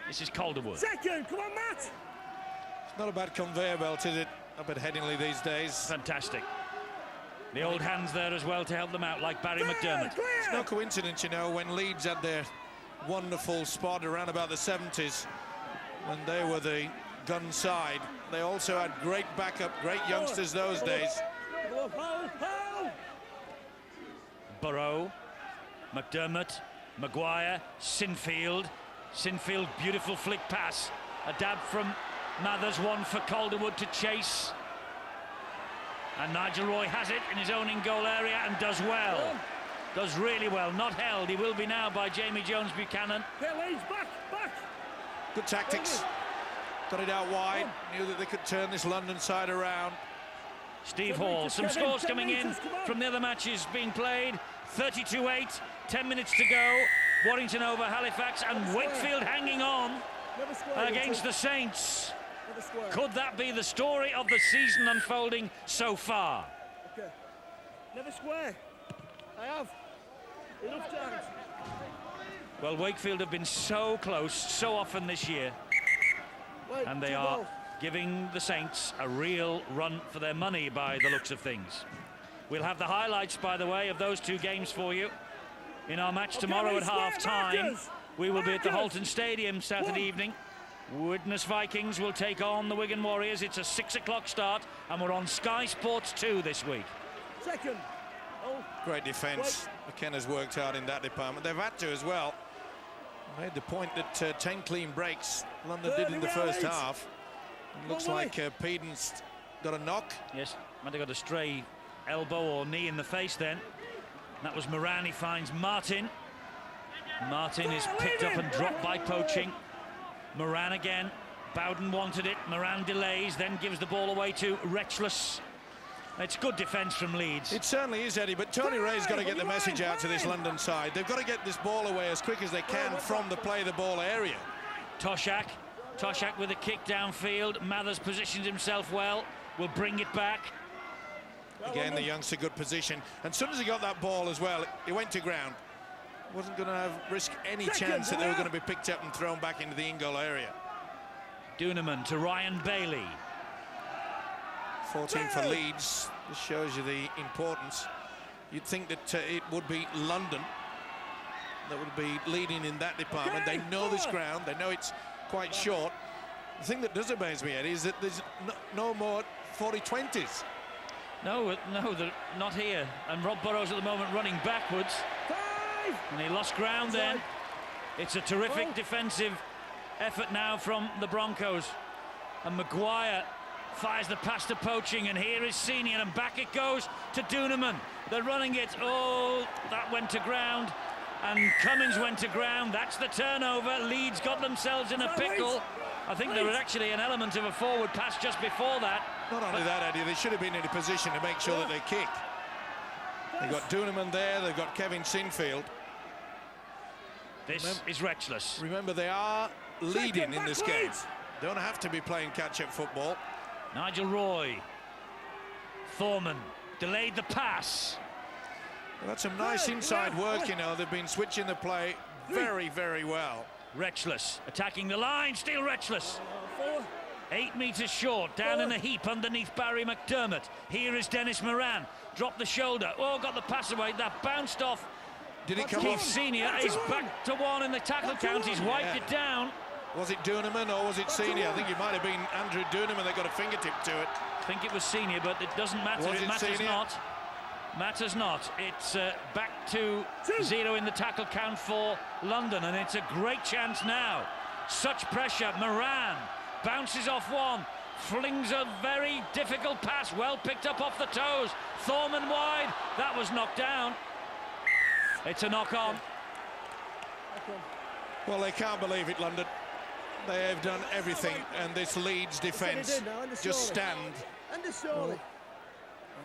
This is Calderwood. Second, come on, Matt. It's not a bad conveyor belt, is it, up at Headingley these days? Fantastic. The old hands there as well to help them out, like Barry McDermott. It's no coincidence, you know, when Leeds had their wonderful spot around about the 70s, when they were the gun side, they also had great backup, great youngsters those days. Burrow, McDermott, Maguire, Sinfield. Sinfield, beautiful flick pass. A dab from Mathers, one for Calderwood to chase. And Nigel Roy has it in his own in-goal area and does well. Does really well. Not held. He will be now by Jamie Jones-Buchanan. Good tactics. Got it out wide. Knew that they could turn this London side around. Steve Hall. Some scores coming in from the other matches being played. 32-8. 10 minutes to go. Warrington over Halifax and Wakefield hanging on against the Saints. Could that be the story of the season unfolding so far? Okay. Never square. I have. Enough chance. Well, Wakefield have been so close so often this year. And they are giving the Saints a real run for their money by the looks of things. We'll have the highlights, by the way, of those two games for you in our match tomorrow at half-time. We will be at the Holton Stadium Saturday evening. Widnes Vikings will take on the Wigan Warriors. It's a 6 o'clock start, and we're on Sky Sports 2 this week. Second. Great defence. McKenna's worked hard in that department. They've had to as well. Made the point that 10 clean breaks London did in the first half. It looks like Pedon's got a knock. Yes, might have got a stray elbow or knee in the face then. That was Moran. He finds Martin. Martin is picked up and dropped by poaching. Moran again. Bowden wanted it. Moran delays, then gives the ball away to Retchless. It's good defence from Leeds. It certainly is, Eddie, but Tony Ray's got to get the message out to this London side. They've got to get this ball away as quick as they can from the play the ball area. Toshak with a kick downfield. Mathers positions himself well. Will bring it back. Again, the youngster, good position. And as soon as he got that ball as well, he went to ground. Wasn't going to risk any chance that they were going to be picked up and thrown back into the in-goal area. Duneman to Ryan Bailey. 14 for Leeds. This shows you the importance. You'd think that it would be London that would be leading in that department. They know this ground. They know it's quite short. The thing that does amaze me, Eddie, is that there's no more 40-20s. No, they're not here. And Rob Burrows at the moment running backwards. And he lost ground then. It's a terrific defensive effort now from the Broncos. And Maguire fires the pass to Poaching, and here is Senior, and back it goes to Duneman. They're running it. Oh, that went to ground. And Cummins went to ground. That's the turnover. Leeds got themselves in a pickle. I think there was actually an element of a forward pass just before that. Not only that, Eddie, they should have been in a position to make sure that they kick. They've got Duneman there, they've got Kevin Sinfield. This is Retchless. Remember, they are leading in this game. Don't have to be playing catch-up football. Nigel Roy. Thorman delayed the pass. Well, that's some nice inside work, you know. They've been switching the play very, very well. Retchless attacking the line, still Retchless. 8 metres short, down in a heap underneath Barry McDermott. Here is Dennis Moran. Dropped the shoulder. Oh, got the pass away. That bounced off. Did it come Keith off? Senior is back to one in the tackle count. He's wiped it down. Was it Duneman or was it Senior? I think it might have been Andrew Duneman that got a fingertip to it. I think it was Senior, but it doesn't matter. Was it matters Senior? not. Matters not. It's back to 0 in the tackle count for London, and it's a great chance now. Such pressure. Moran bounces off one, flings a very difficult pass, well picked up off the toes. Thorman wide. That was knocked down. It's a knock on. Well, they can't believe it, London. They have done everything, and this Leeds defence just stand. Well,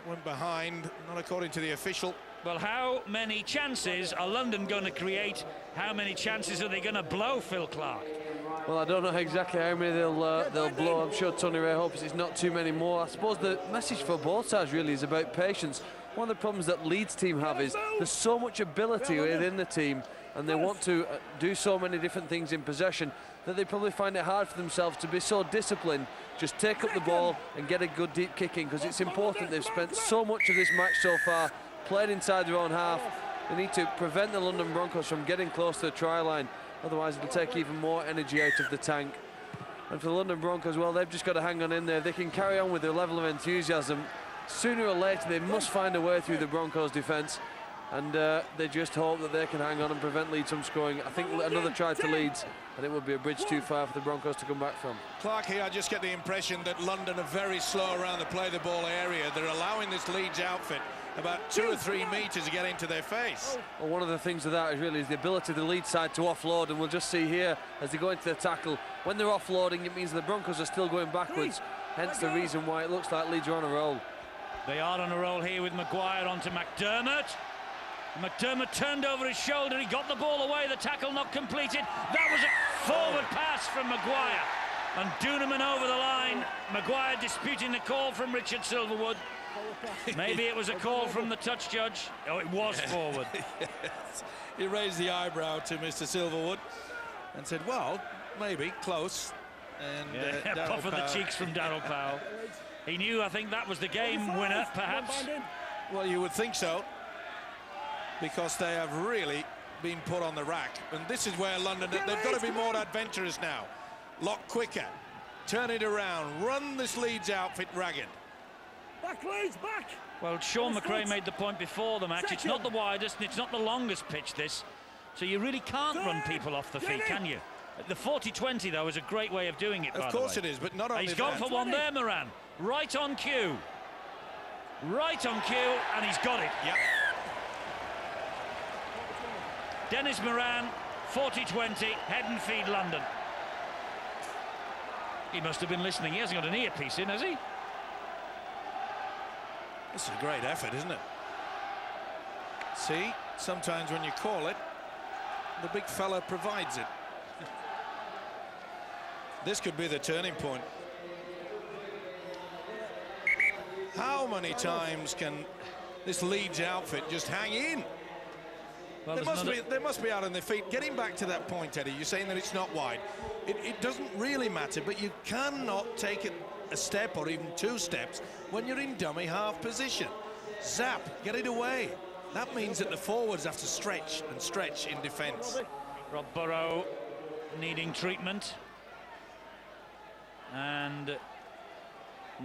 went behind, not according to the official. Well, how many chances are London going to create? How many chances are they going to blow, Phil Clark? Well, I don't know exactly how many they'll blow. I'm sure Tony Ray hopes it's not too many more. I suppose the message for both sides really is about patience. One of the problems that Leeds team have is there's so much ability within the team, and they want to do so many different things in possession that they probably find it hard for themselves to be so disciplined. Just take up the ball and get a good deep kick in, because it's important. They've spent so much of this match so far playing inside their own half. They need to prevent the London Broncos from getting close to the try line, otherwise it'll take even more energy out of the tank. And for the London Broncos, well, they've just got to hang on in there. They can carry on with their level of enthusiasm. Sooner or later they must find a way through the Broncos defence, and they just hope that they can hang on and prevent Leeds from scoring. I think another try to Leeds, and it would be a bridge too far for the Broncos to come back from. Clark, here I just get the impression that London are very slow around the play the ball area. They're allowing this Leeds outfit about 2 or 3 metres to get into their face. Well, one of the things of that is really the ability of the Leeds side to offload, and we'll just see here as they go into the tackle, when they're offloading it means the Broncos are still going backwards, hence the reason why it looks like Leeds are on a roll. They are on a roll here with Maguire onto McDermott. McDermott turned over his shoulder, he got the ball away, the tackle not completed. That was a forward pass from Maguire. And Duneman over the line. Maguire disputing the call from Richard Silverwood. Maybe it was a call from the touch judge. Oh, it was forward. Yes. He raised the eyebrow to Mr. Silverwood and said, well, maybe, close. And puff of the cheeks from Darryl Powell. He knew, I think, that was the game winner, perhaps. Well, you would think so, because they have really been put on the rack. And this is where London, they've got to be more adventurous now. Lock quicker, turn it around, run this Leeds outfit ragged. Back, Leeds, back! Well, Sean McRae made the point before the match. It's not the widest and it's not the longest pitch, this. So you really can't run people off the feet, can you? The 40-20, though, is a great way of doing it, by the way. Of course it is, but not only that. He's gone for one there, Moran. Right on cue. Right on cue, and he's got it. Yep. Dennis Moran, 40-20, head and feed London. He must have been listening. He hasn't got an earpiece in, has he? This is a great effort, isn't it? See, sometimes when you call it, the big fella provides it. This could be the turning point. How many times can this Leeds outfit just hang in? Well, they must be out on their feet. Getting back to that point, Eddie, you're saying that it's not wide. It doesn't really matter, but you cannot take a step or even 2 steps when you're in dummy half position. Zap, get it away. That means that the forwards have to stretch and stretch in defence. Rob Burrow needing treatment. And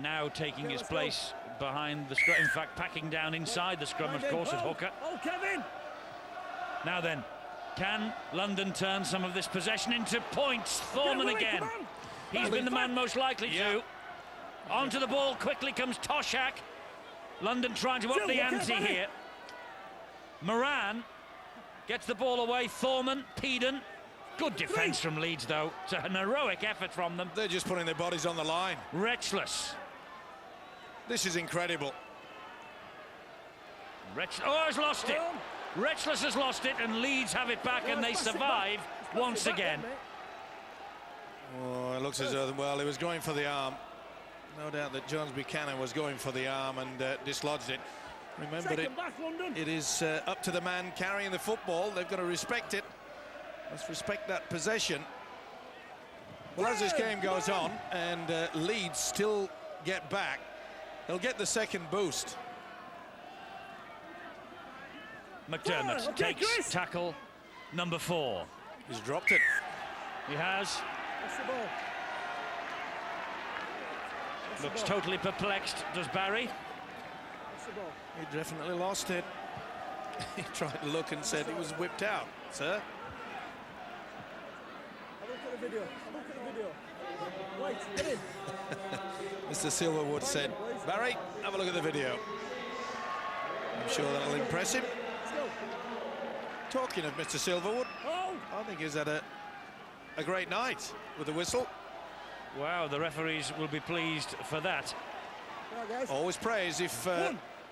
now taking his place behind the scrum. In fact, packing down inside the scrum, of course, at hooker. Oh, Kevin! Now then, can London turn some of this possession into points? Thorman again. He's been the man most likely to. Onto the ball quickly comes Toshak. London trying to up the ante here. Moran Gets the ball away. Thorman, Peden. Good defence from Leeds, though. It's an heroic effort from them. They're just putting their bodies on the line. Retchless. This is incredible. Has lost it. Retchless has lost it, and Leeds have it back, and they survive once again. Oh, it looks as though, well, he was going for the arm. No doubt that Jones Buchanan was going for the arm and dislodged it. Remember, it is up to the man carrying the football. They've got to respect it. Let's respect that possession. Well, as this game goes on and Leeds still get back, they'll get the second boost. McDermott takes tackle number 4. He's dropped it. He has. Looks totally perplexed, does Barry? He definitely lost it. He tried to look and said he was whipped out, sir. Wait, get in. Mr. Silverwood said, Barry, have a look at the video. I'm sure that'll impress him. Talking of Mr. Silverwood, I think he's had a great night with the whistle. Wow, the referees will be pleased for that. Always praise if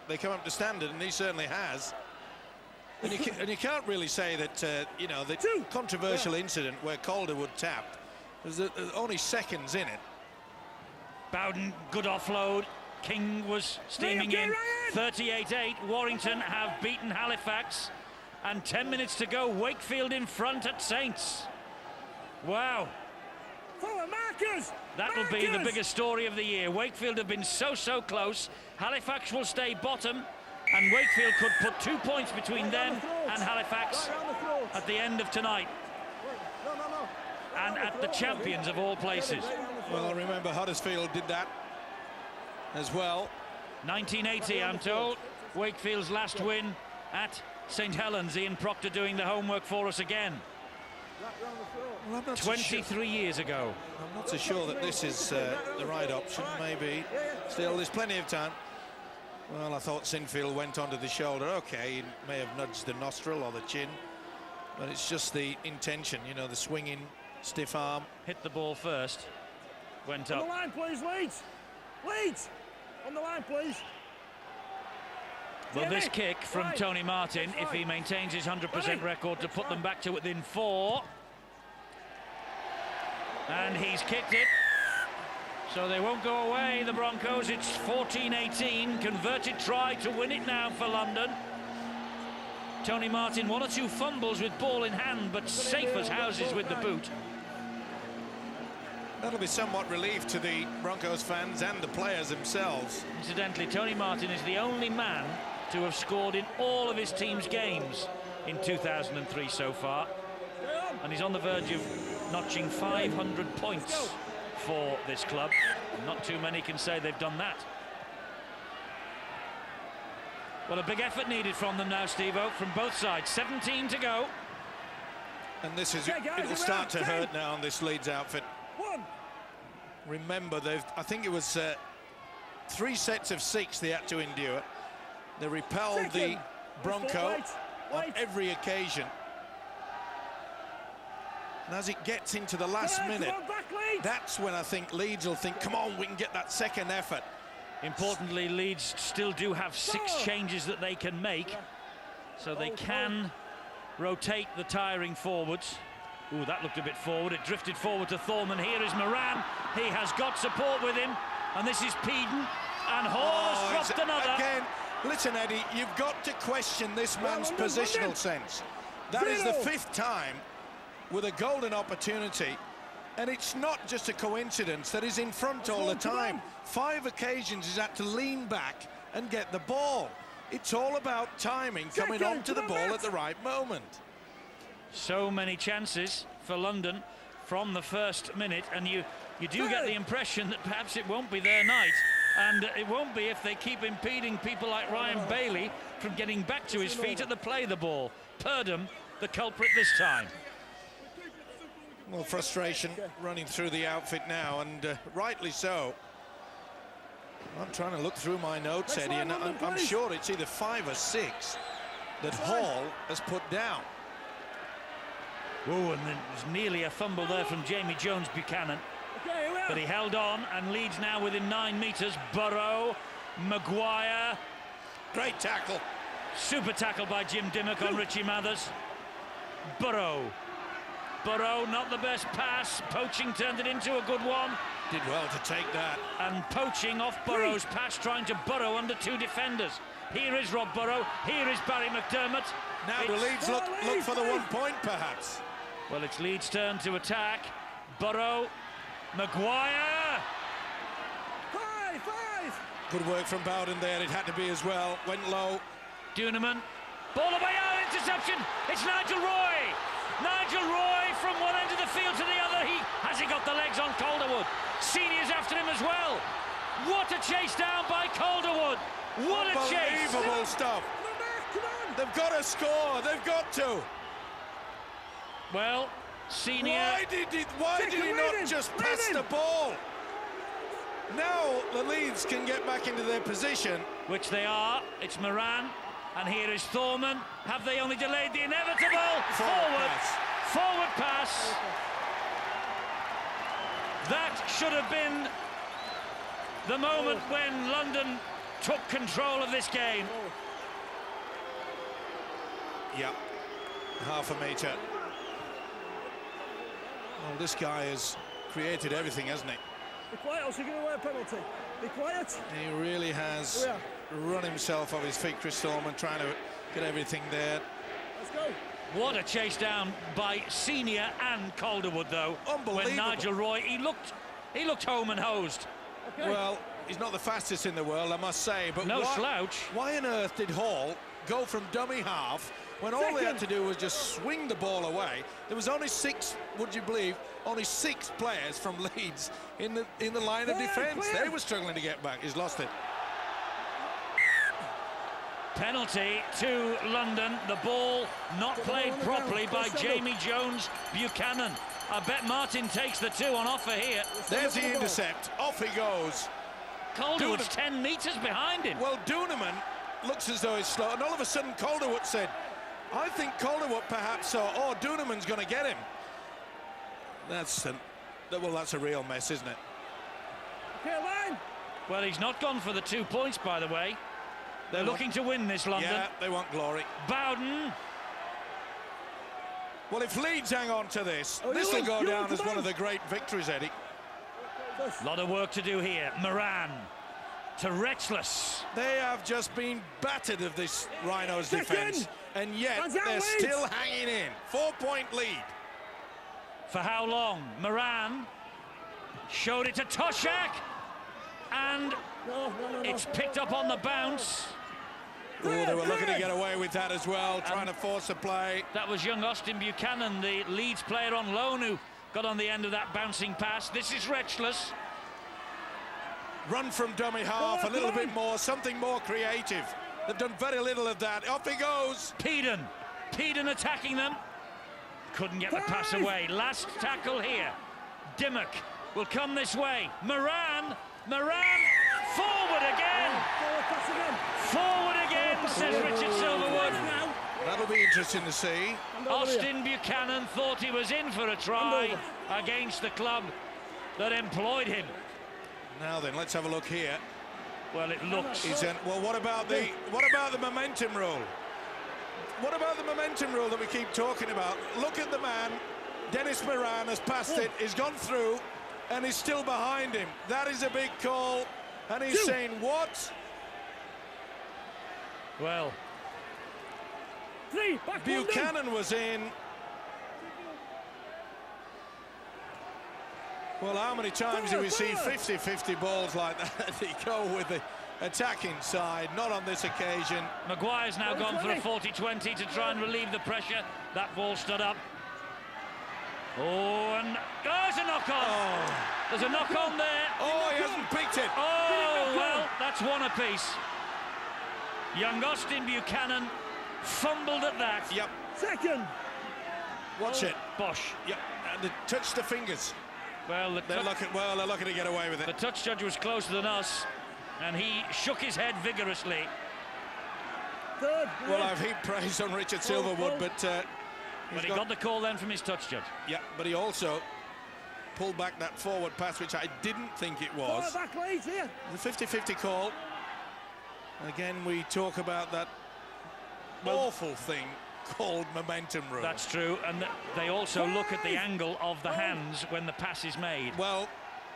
they come up to standard, and he certainly has. And you can't really say that, you know, the controversial incident where Calderwood tapped, there's only seconds in it. Bowden, good offload. King was steaming in. 38-8. Warrington have beaten Halifax. And 10 minutes to go. Wakefield in front at Saints. Wow. That'll be the biggest story of the year. Wakefield have been so close. Halifax will stay bottom, and Wakefield could put 2 points between them and Halifax at the end of tonight. And at the champions of all places. Well, remember Huddersfield did that as well. 1980, I'm told. Wakefield's last win at St Helens. Ian Proctor doing the homework for us again. Well, 23 years ago. I'm not so sure that this is the right option. Maybe. Still, there's plenty of time. Well, I thought Sinfield went onto the shoulder. Okay, he may have nudged the nostril or the chin, but it's just the intention, you know, the swinging, stiff arm. Hit the ball first. Went up. On the line, please, Leeds. Leeds! On the line, please. Well, this kick from Tony Martin, if he maintains his 100% record, to put them back to within 4. And he's kicked it. So they won't go away, the Broncos. It's 14-18. Converted try to win it now for London. Tony Martin, 1 or 2 fumbles with ball in hand, but safe as houses with the boot. That'll be somewhat relief to the Broncos fans and the players themselves. Incidentally, Tony Martin is the only man to have scored in all of his team's games in 2003 so far. And he's on the verge of notching 500 points for this club. Not too many can say they've done that. Well, a big effort needed from them now, Steve-O, from both sides. 17 to go. And this is, it'll start to hurt now on this Leeds outfit. Remember, I think it was 3 sets of 6 they had to endure. They repelled the Bronco on every occasion. And as it gets into the last minute, that's when I think Leeds will think, come on, we can get that second effort. Importantly, Leeds still do have 6 changes that they can make, so they can rotate the tiring forwards. Ooh, that looked a bit forward. It drifted forward to Thorman. Here is Moran. He has got support with him, and this is Peden. And Hall's dropped another. Again, listen, Eddie, you've got to question this man's positional sense. That is the 5th time with a golden opportunity, and it's not just a coincidence that he's in front all the time. 5 occasions he's had to lean back and get the ball. It's all about timing, coming onto the ball at the right moment. So many chances for London from the first minute, and you do get the impression that perhaps it won't be their night, and it won't be if they keep impeding people like Ryan Bailey from getting back to his feet at the play the ball. Purdom, the culprit this time. Well, frustration running through the outfit now, and rightly so. I'm trying to look through my notes, Eddie, and I'm sure it's either 5 or 6 that Hall has put down. Oh, and there was nearly a fumble there from Jamie Jones-Buchanan. Okay, here we are. But he held on, and Leeds now within 9 metres. Burrow, Maguire. Great tackle. Super tackle by Jim Dimmock on Richie Mathers. Burrow. Burrow, not the best pass. Poaching turned it into a good one. Did well to take that. And Poaching off Burrow's pass, trying to burrow under 2 defenders. Here is Rob Burrow. Here is Barry McDermott. Now do Leeds look for the 1 point, perhaps? Well, it's Leeds' turn to attack. Burrow, Maguire. 5. Good work from Bowden there. It had to be as well. Went low. Duneman. Ball away out, interception. It's Nigel Roy. Nigel Roy from one end of the field to the other. Has he got the legs on Calderwood? Senior's after him as well. What a chase down by Calderwood. What a chase. Unbelievable stuff. They've got to score. They've got to. Well, Senior. Why did he not just pass the ball? Now the Leeds can get back into their position. Which they are. It's Moran. And here is Thorman. Have they only delayed the inevitable? Forward pass. That should have been the moment when London took control of this game. Yep. Half a metre. Well, this guy has created everything, hasn't he? Be quiet, else you're going to wear a penalty. Be quiet. He really has run himself off his feet, Chris Thorman, trying to get everything there. Let's go. What a chase down by Senior and Calderwood, though. Unbelievable. When Nigel Roy, he looked home and hosed. Okay. Well, he's not the fastest in the world, I must say, but no slouch. Why on earth did Hall go from dummy half when all they had to do was just swing the ball away? There was only 6, would you believe, only 6 players from Leeds in the line of defence. They were struggling to get back. He's lost it. Penalty to London. The ball not played properly by Jamie Jones-Buchanan. I bet Martin takes the 2 on offer here. There's the intercept. Off he goes. Calderwood's 10 metres behind him. Well, Duneman looks as though he's slow, and all of a sudden Calderwood said, I think Calderwood perhaps saw, oh, Duneman's going to get him. That's a real mess, isn't it? Okay, line. Well, he's not gone for the 2 points, by the way. They're looking to win this, London. Yeah, they want glory. Bowden. Well, if Leeds hang on to this, this will go down as one of the great victories, Eddie. A lot of work to do here. Moran to Retzless. They have just been battered of this Rhinos defence, and yet they're still hanging in. 4-point lead. For how long? Moran showed it to Toshak, and it's picked up on the bounce. Oh, they were looking to get away with that as well, trying to force a play. That was young Austin Buchanan, the Leeds player on loan, who got on the end of that bouncing pass. This is Retzless. Run from dummy half, a little bit more, something more creative. They've done very little of that. Off he goes. Peden attacking them. Couldn't get the pass away. Last tackle here. Dimmock will come this way. Moran, forward again. Forward again, says Richard Silverwood. That'll be interesting to see. Austin Buchanan thought he was in for a try against the club that employed him. Now then, let's have a look here. Well, it looks. Well, what about the momentum rule? What about the momentum rule that we keep talking about? Look at the man. Dennis Moran has passed it. He's gone through, and he's still behind him. That is a big call, and he's saying what? Well, Buchanan was in. Well, how many times do we see 50-50 balls like that? They go with the attacking side, not on this occasion. Maguire's now gone for a 40-20 to try and relieve the pressure. That ball stood up. Oh, and there's a knock-on. Oh. There's a knock-on there. Oh, he hasn't picked it. Oh, well, that's one apiece. Young Austin Buchanan fumbled at that. Yep. Second. Watch it. Bosh. Yep, and they touched the fingers. Well, they're looking to get away with it. The touch judge was closer than us, and he shook his head vigorously. Third. Well, I've heaped praise on Richard Silverwood, but But he got the call then from his touch judge. Yeah, but he also pulled back that forward pass, which I didn't think it was. Back Leeds here. The 50-50 call. Again, we talk about that awful thing called momentum rule. That's true, and they also look at the angle of the hands when the pass is made. Well,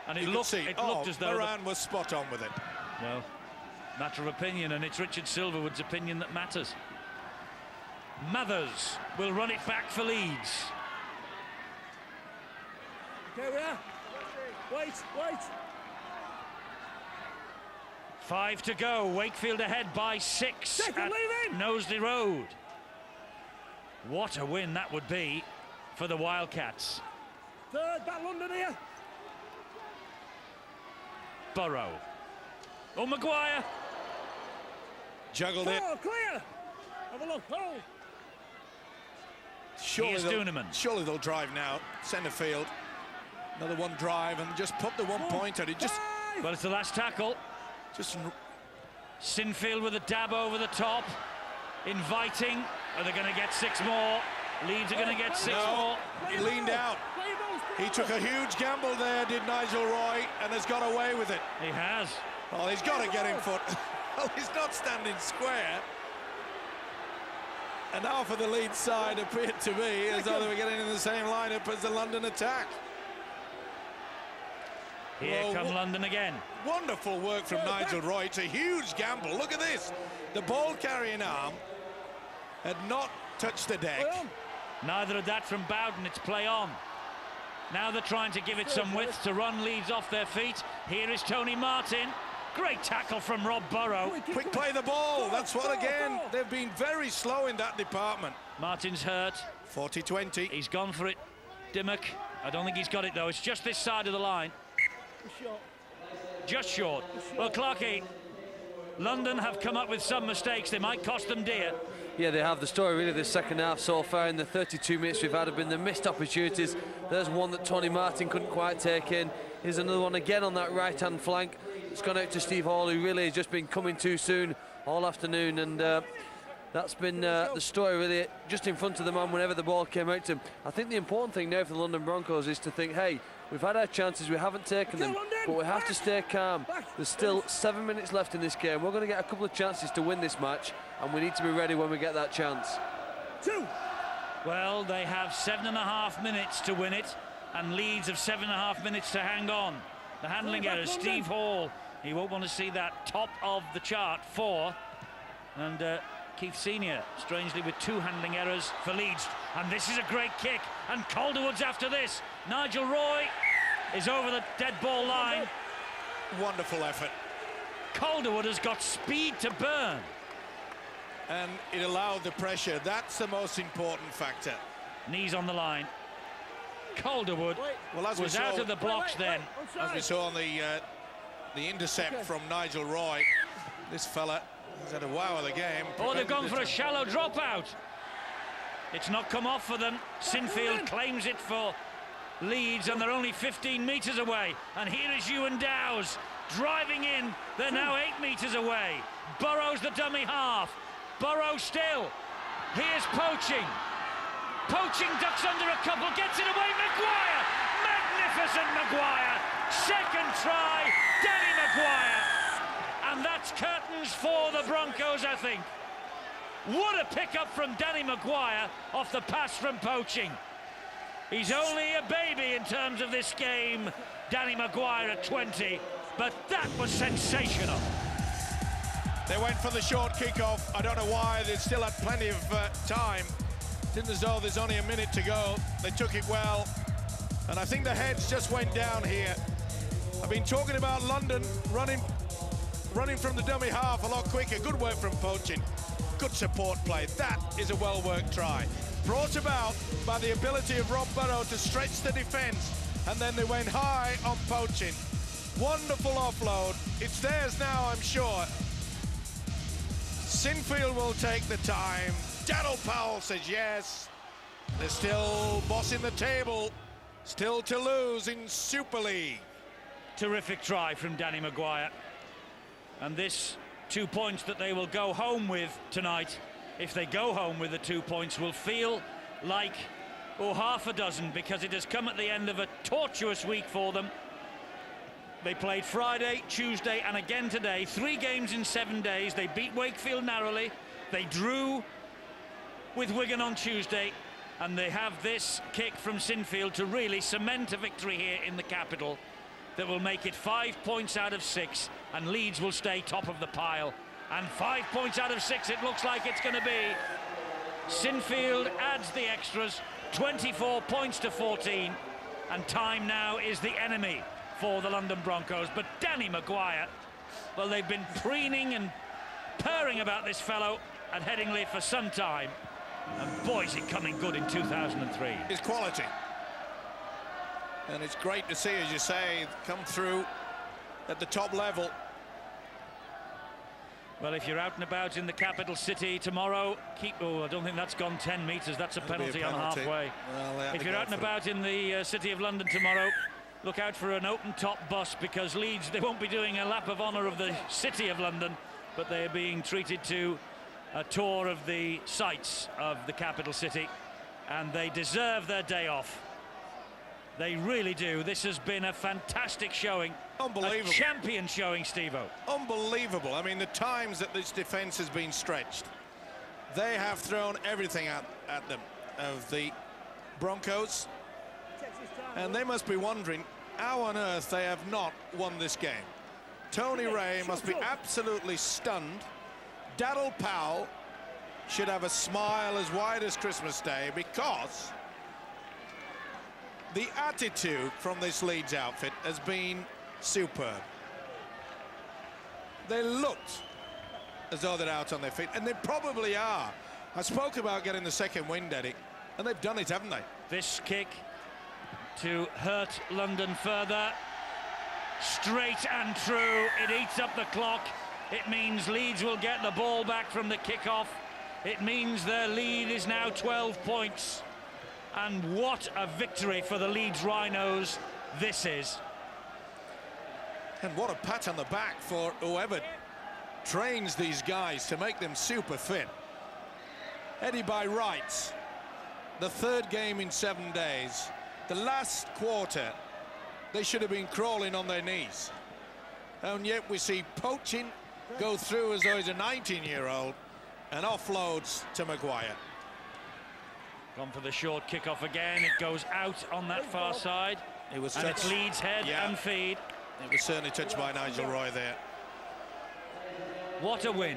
and it looked as though Moran was spot on with it. Well, matter of opinion, and it's Richard Silverwood's opinion that matters. Mathers will run it back for Leeds. Okay, we are. Wait. 5 to go. Wakefield ahead by 6 at Knowsley Road. What a win that would be for the Wildcats. Third, back London here. Burrow. Oh, Maguire. Juggled it. Clear. Have a look. Hold. Surely they'll drive now. Centre field. Another one drive and just put the 1 pointer. Well, it's the last tackle. Sinfield with a dab over the top. Inviting. Are they going to get 6 more? Leeds are going to get 6 more. He leaned out. He took a huge gamble there, did Nigel Roy, and has got away with it. He has. Oh, he's got to get in foot. Well, he's not standing square. And half of the Leeds side appeared to be as though they were getting in the same lineup as the London attack. Here come London again. Wonderful work from Nigel Roy. It's a huge gamble. Look at this. The ball-carrying arm had not touched the deck. Neither had that from Bowden. It's play on. Now they're trying to give it some width to run Leeds off their feet. Here is Tony Martin. Great tackle from Rob Burrow. Quick play the ball. That's what, again, they've been very slow in that department. Martin's hurt. 40-20. He's gone for it. Dimmock. I don't think he's got it, though. It's just this side of the line. Just short. Well, Clarkey, London have come up with some mistakes. They might cost them dear. Yeah, they have. The story really the second half so far in the 32 minutes we've had have been the missed opportunities. There's one that Tony Martin couldn't quite take in. Here's another one again on that right-hand flank. It's gone out to Steve Hall, who really has just been coming too soon all afternoon, and that's been the story really just in front of the man whenever the ball came out to him. I think the important thing now for the London Broncos is to think, hey, we've had our chances, we haven't taken them, but we have to stay calm. There's still 7 minutes left in this game. We're going to get a couple of chances to win this match, and we need to be ready when we get that chance. Well, they have 7.5 minutes to win it, and Leeds have 7.5 minutes to hang on. The handling errors, Steve Hall, he won't want to see that top of the chart, 4. And Keith Senior, strangely, with 2 handling errors for Leeds. And this is a great kick, and Calderwood's after this. Nigel Roy is over the dead ball line. Wonderful effort. Calderwood has got speed to burn. And it allowed the pressure. That's the most important factor. Knees on the line. Calderwood was out of the blocks then. As we saw on the intercept from Nigel Roy, this fella has had a wow of the game. Oh, they've gone for a shallow dropout. It's not come off for them. Sinfield claims it for Leeds, and they're only 15 metres away. And here is Ewan Dowes driving in. They're now 8 metres away. Burrow's the dummy half. Burrow still. Here's Poaching. Poaching ducks under a couple, gets it away. Maguire. Magnificent Maguire. Second try, Danny Maguire. And that's curtains for the Broncos, I think. What a pickup from Danny Maguire off the pass from Poaching. He's only a baby in terms of this game, Danny Maguire at 20, but that was sensational. They went for the short kickoff. I don't know why. They still had plenty of time. Didn't as though there's only a minute to go. They took it well, and I think the heads just went down here. I've been talking about London running from the dummy half a lot quicker. Good work from Poaching. Good support play. That is a well-worked try. Brought about by the ability of Rob Burrow to stretch the defence, and then they went high on Poaching. Wonderful offload. It's theirs now, I'm sure. Sinfield will take the time. Daryl Powell says yes. They're still bossing the table. Still to lose in Super League. Terrific try from Danny Maguire. And this 2 points that they will go home with tonight, if they go home with the 2 points, will feel like, half a dozen, because it has come at the end of a tortuous week for them. They played Friday, Tuesday, and again today. 3 games in 7 days. They beat Wakefield narrowly. They drew with Wigan on Tuesday. And they have this kick from Sinfield to really cement a victory here in the capital that will make it 5 points out of 6, and Leeds will stay top of the pile. And 5 points out of 6 it looks like it's going to be. Sinfield adds the extras, 24 points to 14, and time now is the enemy for the London Broncos. But Danny Maguire, well, they've been preening and purring about this fellow at Headingley for some time. And boy, is it coming good in 2003. It's quality. And it's great to see, as you say, come through at the top level. Well, if you're out and about in the capital city tomorrow, I don't think that's gone 10 metres. That's a penalty on halfway. Well, if you're out and about in the city of London tomorrow, look out for an open-top bus, because Leeds, they won't be doing a lap of honour of the city of London, but they're being treated to a tour of the sights of the capital city, and they deserve their day off. They really do. This has been a fantastic showing. Unbelievable. A champion showing, Steve-O. Unbelievable. I mean, the times that this defence has been stretched, they have thrown everything at them, of the Broncos, and they must be wondering how on earth they have not won this game. Tony Ray must be absolutely stunned. Daryl Powell should have a smile as wide as Christmas Day, because the attitude from this Leeds outfit has been superb. They looked as though they're out on their feet, and they probably are. I spoke about getting the second wind, Eddie, and they've done it, haven't they? This kick to hurt London further. Straight and true. It eats up the clock. It means Leeds will get the ball back from the kickoff. It means their lead is now 12 points. And what a victory for the Leeds Rhinos this is. And what a pat on the back for whoever trains these guys to make them super fit. Eddie, by rights, the 3rd game in 7 days, the last quarter, they should have been crawling on their knees. And yet we see poaching go through as though he's a 19-year-old, and offloads to Maguire. Gone for the short kickoff again. It goes out on that far side. It was and it's Leeds head and feed. It was certainly touched by Nigel Roy there. What a win.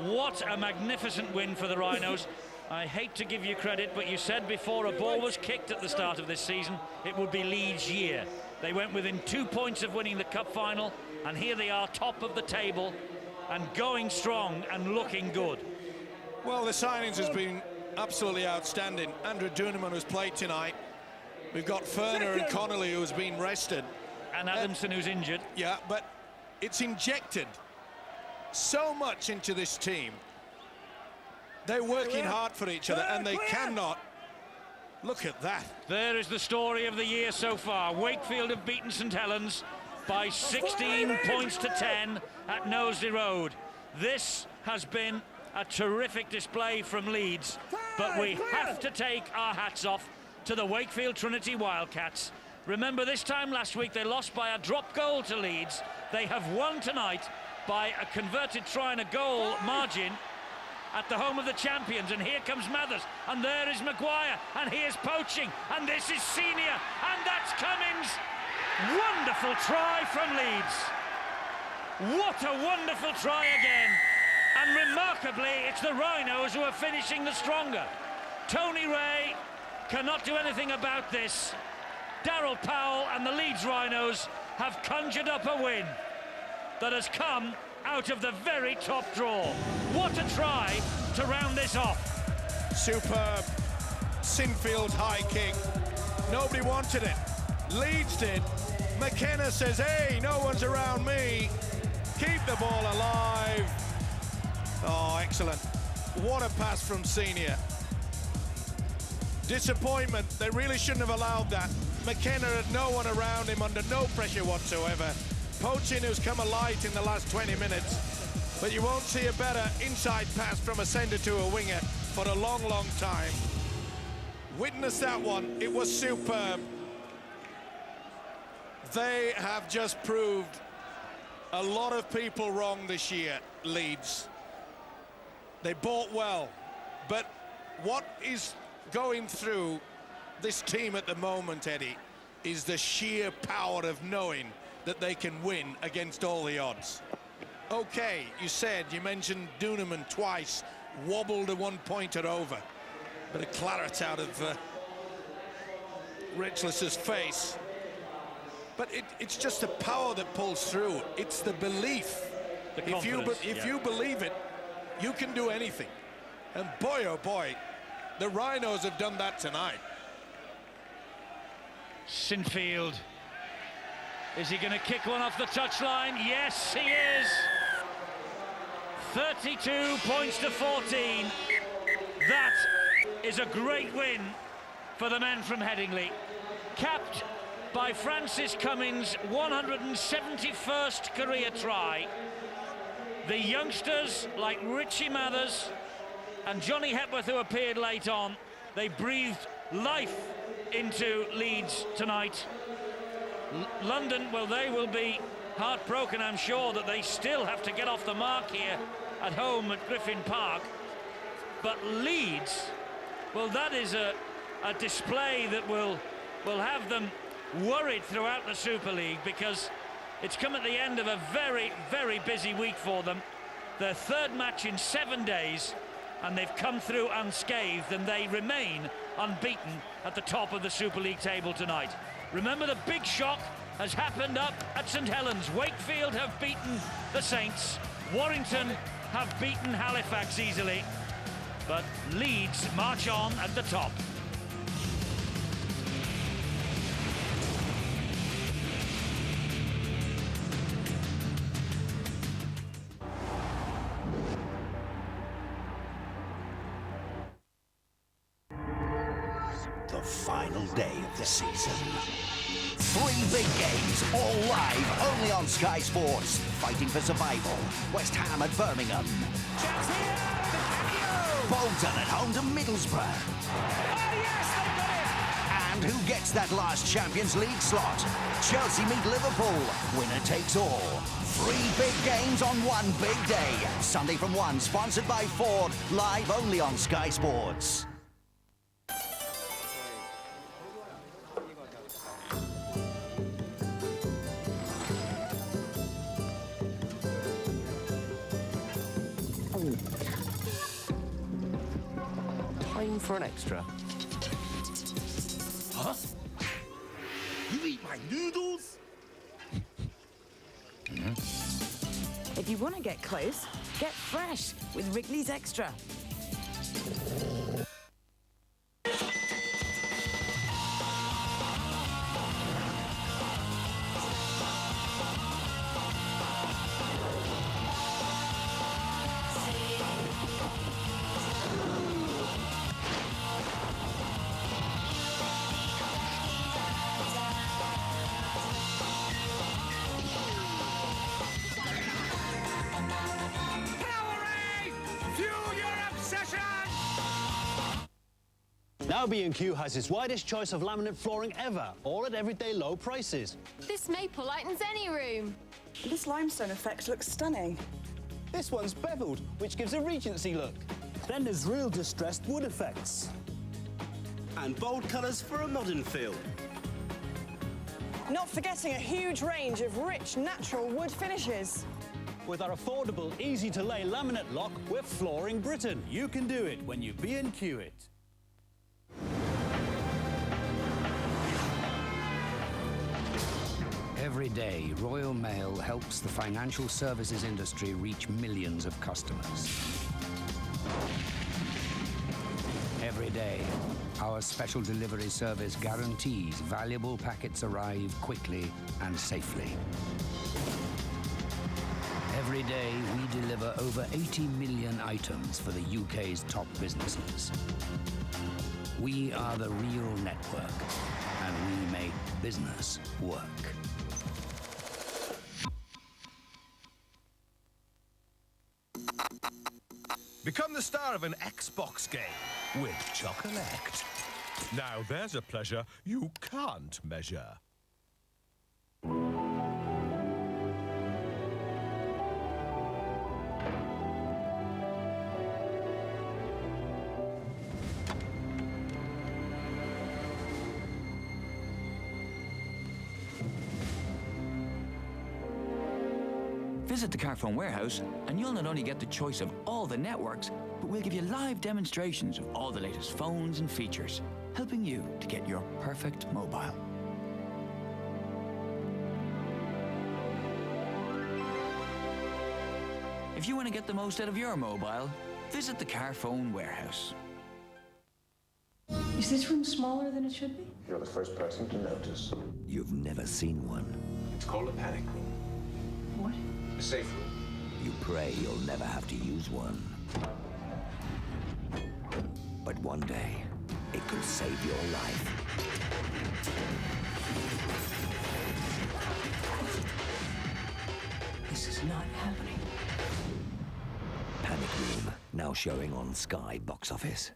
What a magnificent win for the Rhinos. I hate to give you credit, but you said before a ball was kicked at the start of this season, it would be Leeds' year. They went within 2 points of winning the cup final, and here they are, top of the table, and going strong and looking good. Well, the signings has been absolutely outstanding. Andrew Duneman, who's played tonight. We've got Ferner and Connolly, who's been rested. And Adamson, who's injured. Yeah, but it's injected so much into this team. They're working hard for each other, and they cannot. Look at that. There is the story of the year so far. Wakefield have beaten St Helens by 16 points to 10 at Knowsley Road. This has been a terrific display from Leeds, but we have to take our hats off to the Wakefield Trinity Wildcats. Remember, this time last week they lost by a drop goal to Leeds. They have won tonight by a converted try and a goal margin at the home of the champions. And here comes Mathers, and there is Maguire, and here's Poaching, and this is Senior, and that's Cummings. Wonderful try from Leeds. What a wonderful try again. And remarkably, it's the Rhinos who are finishing the stronger. Tony Ray cannot do anything about this. Daryl Powell and the Leeds Rhinos have conjured up a win that has come out of the very top draw. What a try to round this off. Superb. Sinfield's high kick. Nobody wanted it. Leeds did. McKenna says, hey, no one's around me. Keep the ball alive. Oh, excellent. What a pass from Senior. Disappointment. They really shouldn't have allowed that. McKenna had no one around him, under no pressure whatsoever. Poaching, who's come alight in the last 20 minutes. But you won't see a better inside pass from a centre to a winger for a long, long time. witness that one. It was superb. They have just proved a lot of people wrong this year, Leeds. They bought well, but what is going through this team at the moment, Eddie, is the sheer power of knowing that they can win against all the odds. Okay, you mentioned Duneman twice, wobbled a one-pointer over. Bit of claret out of Richless's face. But it's just the power that pulls through. It's the belief. If you believe it, you can do anything. And boy, oh boy, the Rhinos have done that tonight. Sinfield. Is he going to kick one off the touchline? Yes, he is. 32 points to 14. That is a great win for the men from Headingley. Capped by Francis Cummins' 171st career try. The youngsters like Richie Mathers and Johnny Hepworth, who appeared late on, they breathed life into Leeds tonight. London, well, they will be heartbroken, I'm sure, that they still have to get off the mark here at home at Griffin Park. But Leeds, well, that is a display that will have them worried throughout the Super League, because it's come at the end of a very, very busy week for them. Their third match in 7 days, and they've come through unscathed, and they remain unbeaten at the top of the Super League table tonight. Remember, the big shock has happened up at St Helens. Wakefield have beaten the Saints. Warrington have beaten Halifax easily. But Leeds march on at the top. The final day of the season. 3 big games, all live, only on Sky Sports. Fighting for survival. West Ham at Birmingham. Chance here! Bolton at home to Middlesbrough. Oh, yes, they got it! And who gets that last Champions League slot? Chelsea meet Liverpool. Winner takes all. 3 big games on one big day. Sunday from 1, sponsored by Ford. Live only on Sky Sports. Time for an extra. Huh? You eat my noodles? If you want to get close, get fresh with Wrigley's Extra. Now B&Q has its widest choice of laminate flooring ever, all at everyday low prices. This maple lightens any room. This limestone effect looks stunning. This one's beveled, which gives a Regency look. Then there's real distressed wood effects. And bold colours for a modern feel. Not forgetting a huge range of rich, natural wood finishes. With our affordable, easy-to-lay laminate lock, we're flooring Britain. You can do it when you B&Q it. Every day, Royal Mail helps the financial services industry reach millions of customers. Every day, our special delivery service guarantees valuable packets arrive quickly and safely. Every day, we deliver over 80 million items for the UK's top businesses. We are the real network, and we make business work. Become the star of an Xbox game with Chocolate. Now there's a pleasure you can't measure. Visit the Carphone warehouse and you'll not only get the choice of all the networks, but we'll give you live demonstrations of all the latest phones and features, helping you to get your perfect mobile. If you want to get the most out of your mobile, visit the Carphone warehouse. Is this room smaller than it should be? You're the first person to notice. You've never seen one. It's called a panic room. What? A safe room. You pray you'll never have to use one. But one day, it could save your life. This is not happening. Panic Room, now showing on Sky Box Office.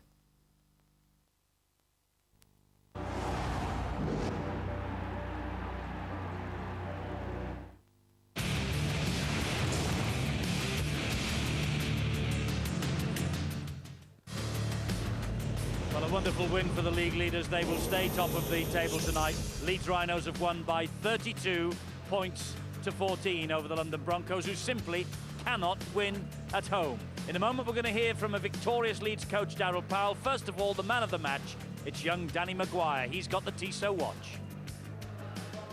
Well, a wonderful win for the league leaders. They will stay top of the table tonight. Leeds Rhinos have won by 32 points to 14 over the London Broncos, who simply cannot win at home. In a moment, we're going to hear from a victorious Leeds coach, Daryl Powell. First of all, the man of the match, it's young Danny Maguire. He's got the Tissot watch.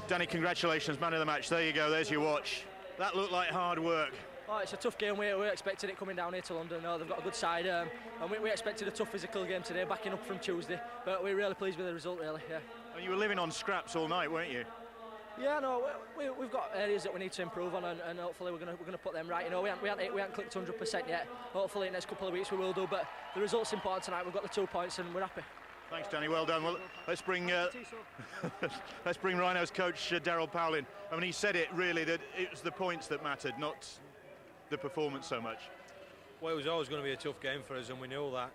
Danny, congratulations, man of the match. There you go, there's your watch. That looked like hard work. Oh, it's a tough game. We expected it coming down here to London. They've got a good side, and we expected a tough physical game today, backing up from Tuesday. But we're really pleased with the result, really. Yeah. And you were living on scraps all night, weren't you? Yeah, no, we've got areas that we need to improve on, and hopefully we're gonna put them right. You know, we haven't clicked 100% yet. Hopefully, in the next couple of weeks we will do. But the result's important tonight. We've got the 2 points, and we're happy. Thanks, Danny. Well done. Well, let's bring Rhinos coach Daryl Powell in. I mean, he said it really that it was the points that mattered, not the performance so much. Well, it was always going to be a tough game for us, and we knew that.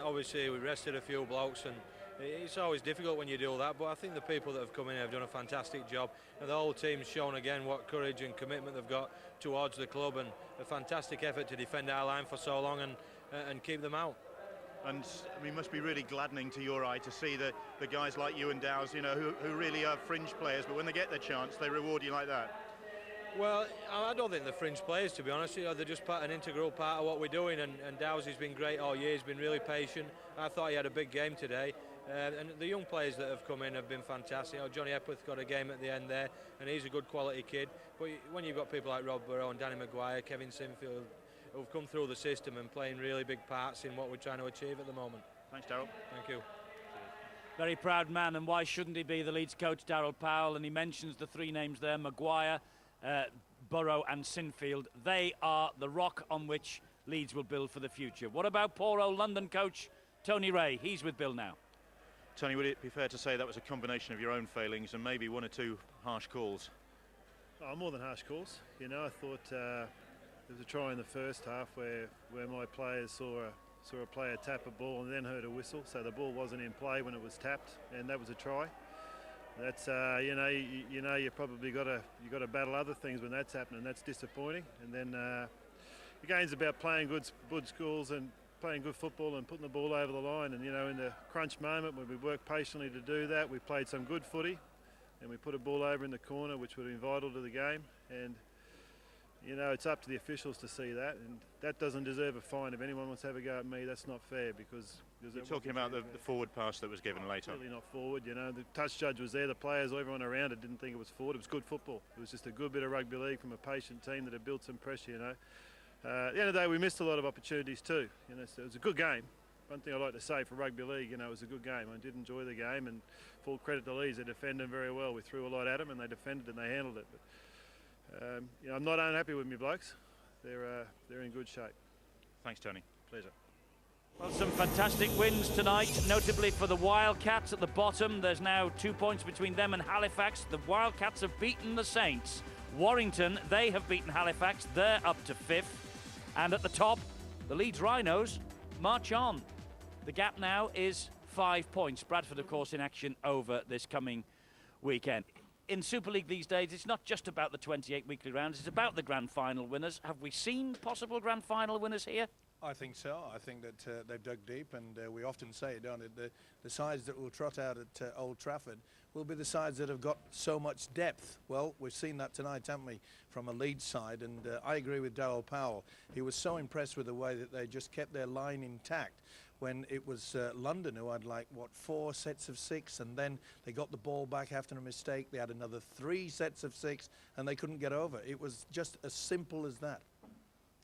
Obviously, we rested a few blokes, and it's always difficult when you do that, but I think the people that have come in have done a fantastic job, and the whole team's shown again what courage and commitment they've got towards the club, and a fantastic effort to defend our line for so long and keep them out. And I mean, it must be really gladdening to your eye to see the guys like you and Dowes, you know, who really are fringe players, but when they get their chance, they reward you like that. Well, I don't think they're fringe players, to be honest. You know, they're just an integral part of what we're doing, and Dowes has been great all year. He's been really patient. I thought he had a big game today. And the young players that have come in have been fantastic. You know, Johnny Epworth got a game at the end there, and he's a good quality kid. But when you've got people like Rob Burrow and Danny Maguire, Kevin Sinfield, who've come through the system and playing really big parts in what we're trying to achieve at the moment. Thanks, Daryl. Thank you. Very proud man, and why shouldn't he be, the Leeds coach, Daryl Powell? And he mentions the three names there, Maguire, Burrow and Sinfield. They are the rock on which Leeds will build for the future. What about poor old London coach Tony Ray? He's with Bill now. Tony, would it be fair to say that was a combination of your own failings and maybe one or two harsh calls? Oh, more than harsh calls. You know, I thought there was a try in the first half where my players saw a player tap a ball and then heard a whistle, so the ball wasn't in play when it was tapped, and that was a try. That's you know you probably got to battle other things when that's happening. That's disappointing. And then the game's about playing good schools and playing good football and putting the ball over the line. And you know, in the crunch moment when we worked patiently to do that, we played some good footy, and we put a ball over in the corner, which would have been vital to the game. And you know, it's up to the officials to see that, and that doesn't deserve a fine. If anyone wants to have a go at me, that's not fair, because you're talking about the forward pass that was given later. Really not forward. You know, the touch judge was there. The players, everyone around it, didn't think it was forward. It was good football. It was just a good bit of rugby league from a patient team that had built some pressure. You know, at the end of the day, we missed a lot of opportunities too. You know, so it was a good game. One thing I like to say for rugby league, you know, it was a good game. I did enjoy the game, and full credit to Leeds. They defended very well. We threw a lot at them, and they defended and they handled it. But you know, I'm not unhappy with my blokes. They're in good shape. Thanks, Tony. Pleasure. Well, some fantastic wins tonight, notably for the Wildcats at the bottom. There's now 2 points between them and Halifax. The Wildcats have beaten the Saints. Warrington, they have beaten Halifax. They're up to 5th. And at the top, the Leeds Rhinos march on. The gap now is 5 points. Bradford, of course, in action over this coming weekend. In Super League these days, it's not just about the 28 weekly rounds, it's about the grand final winners. Have we seen possible grand final winners here? I think so. I think that they've dug deep, and we often say, don't it, the sides that will trot out at Old Trafford will be the sides that have got so much depth. Well, we've seen that tonight, haven't we, from a Leeds side, and I agree with Darryl Powell. He was so impressed with the way that they just kept their line intact when it was London who had, like, what, 4 sets of 6, and then they got the ball back after a mistake. They had another 3 sets of 6, and they couldn't get over. It was just as simple as that.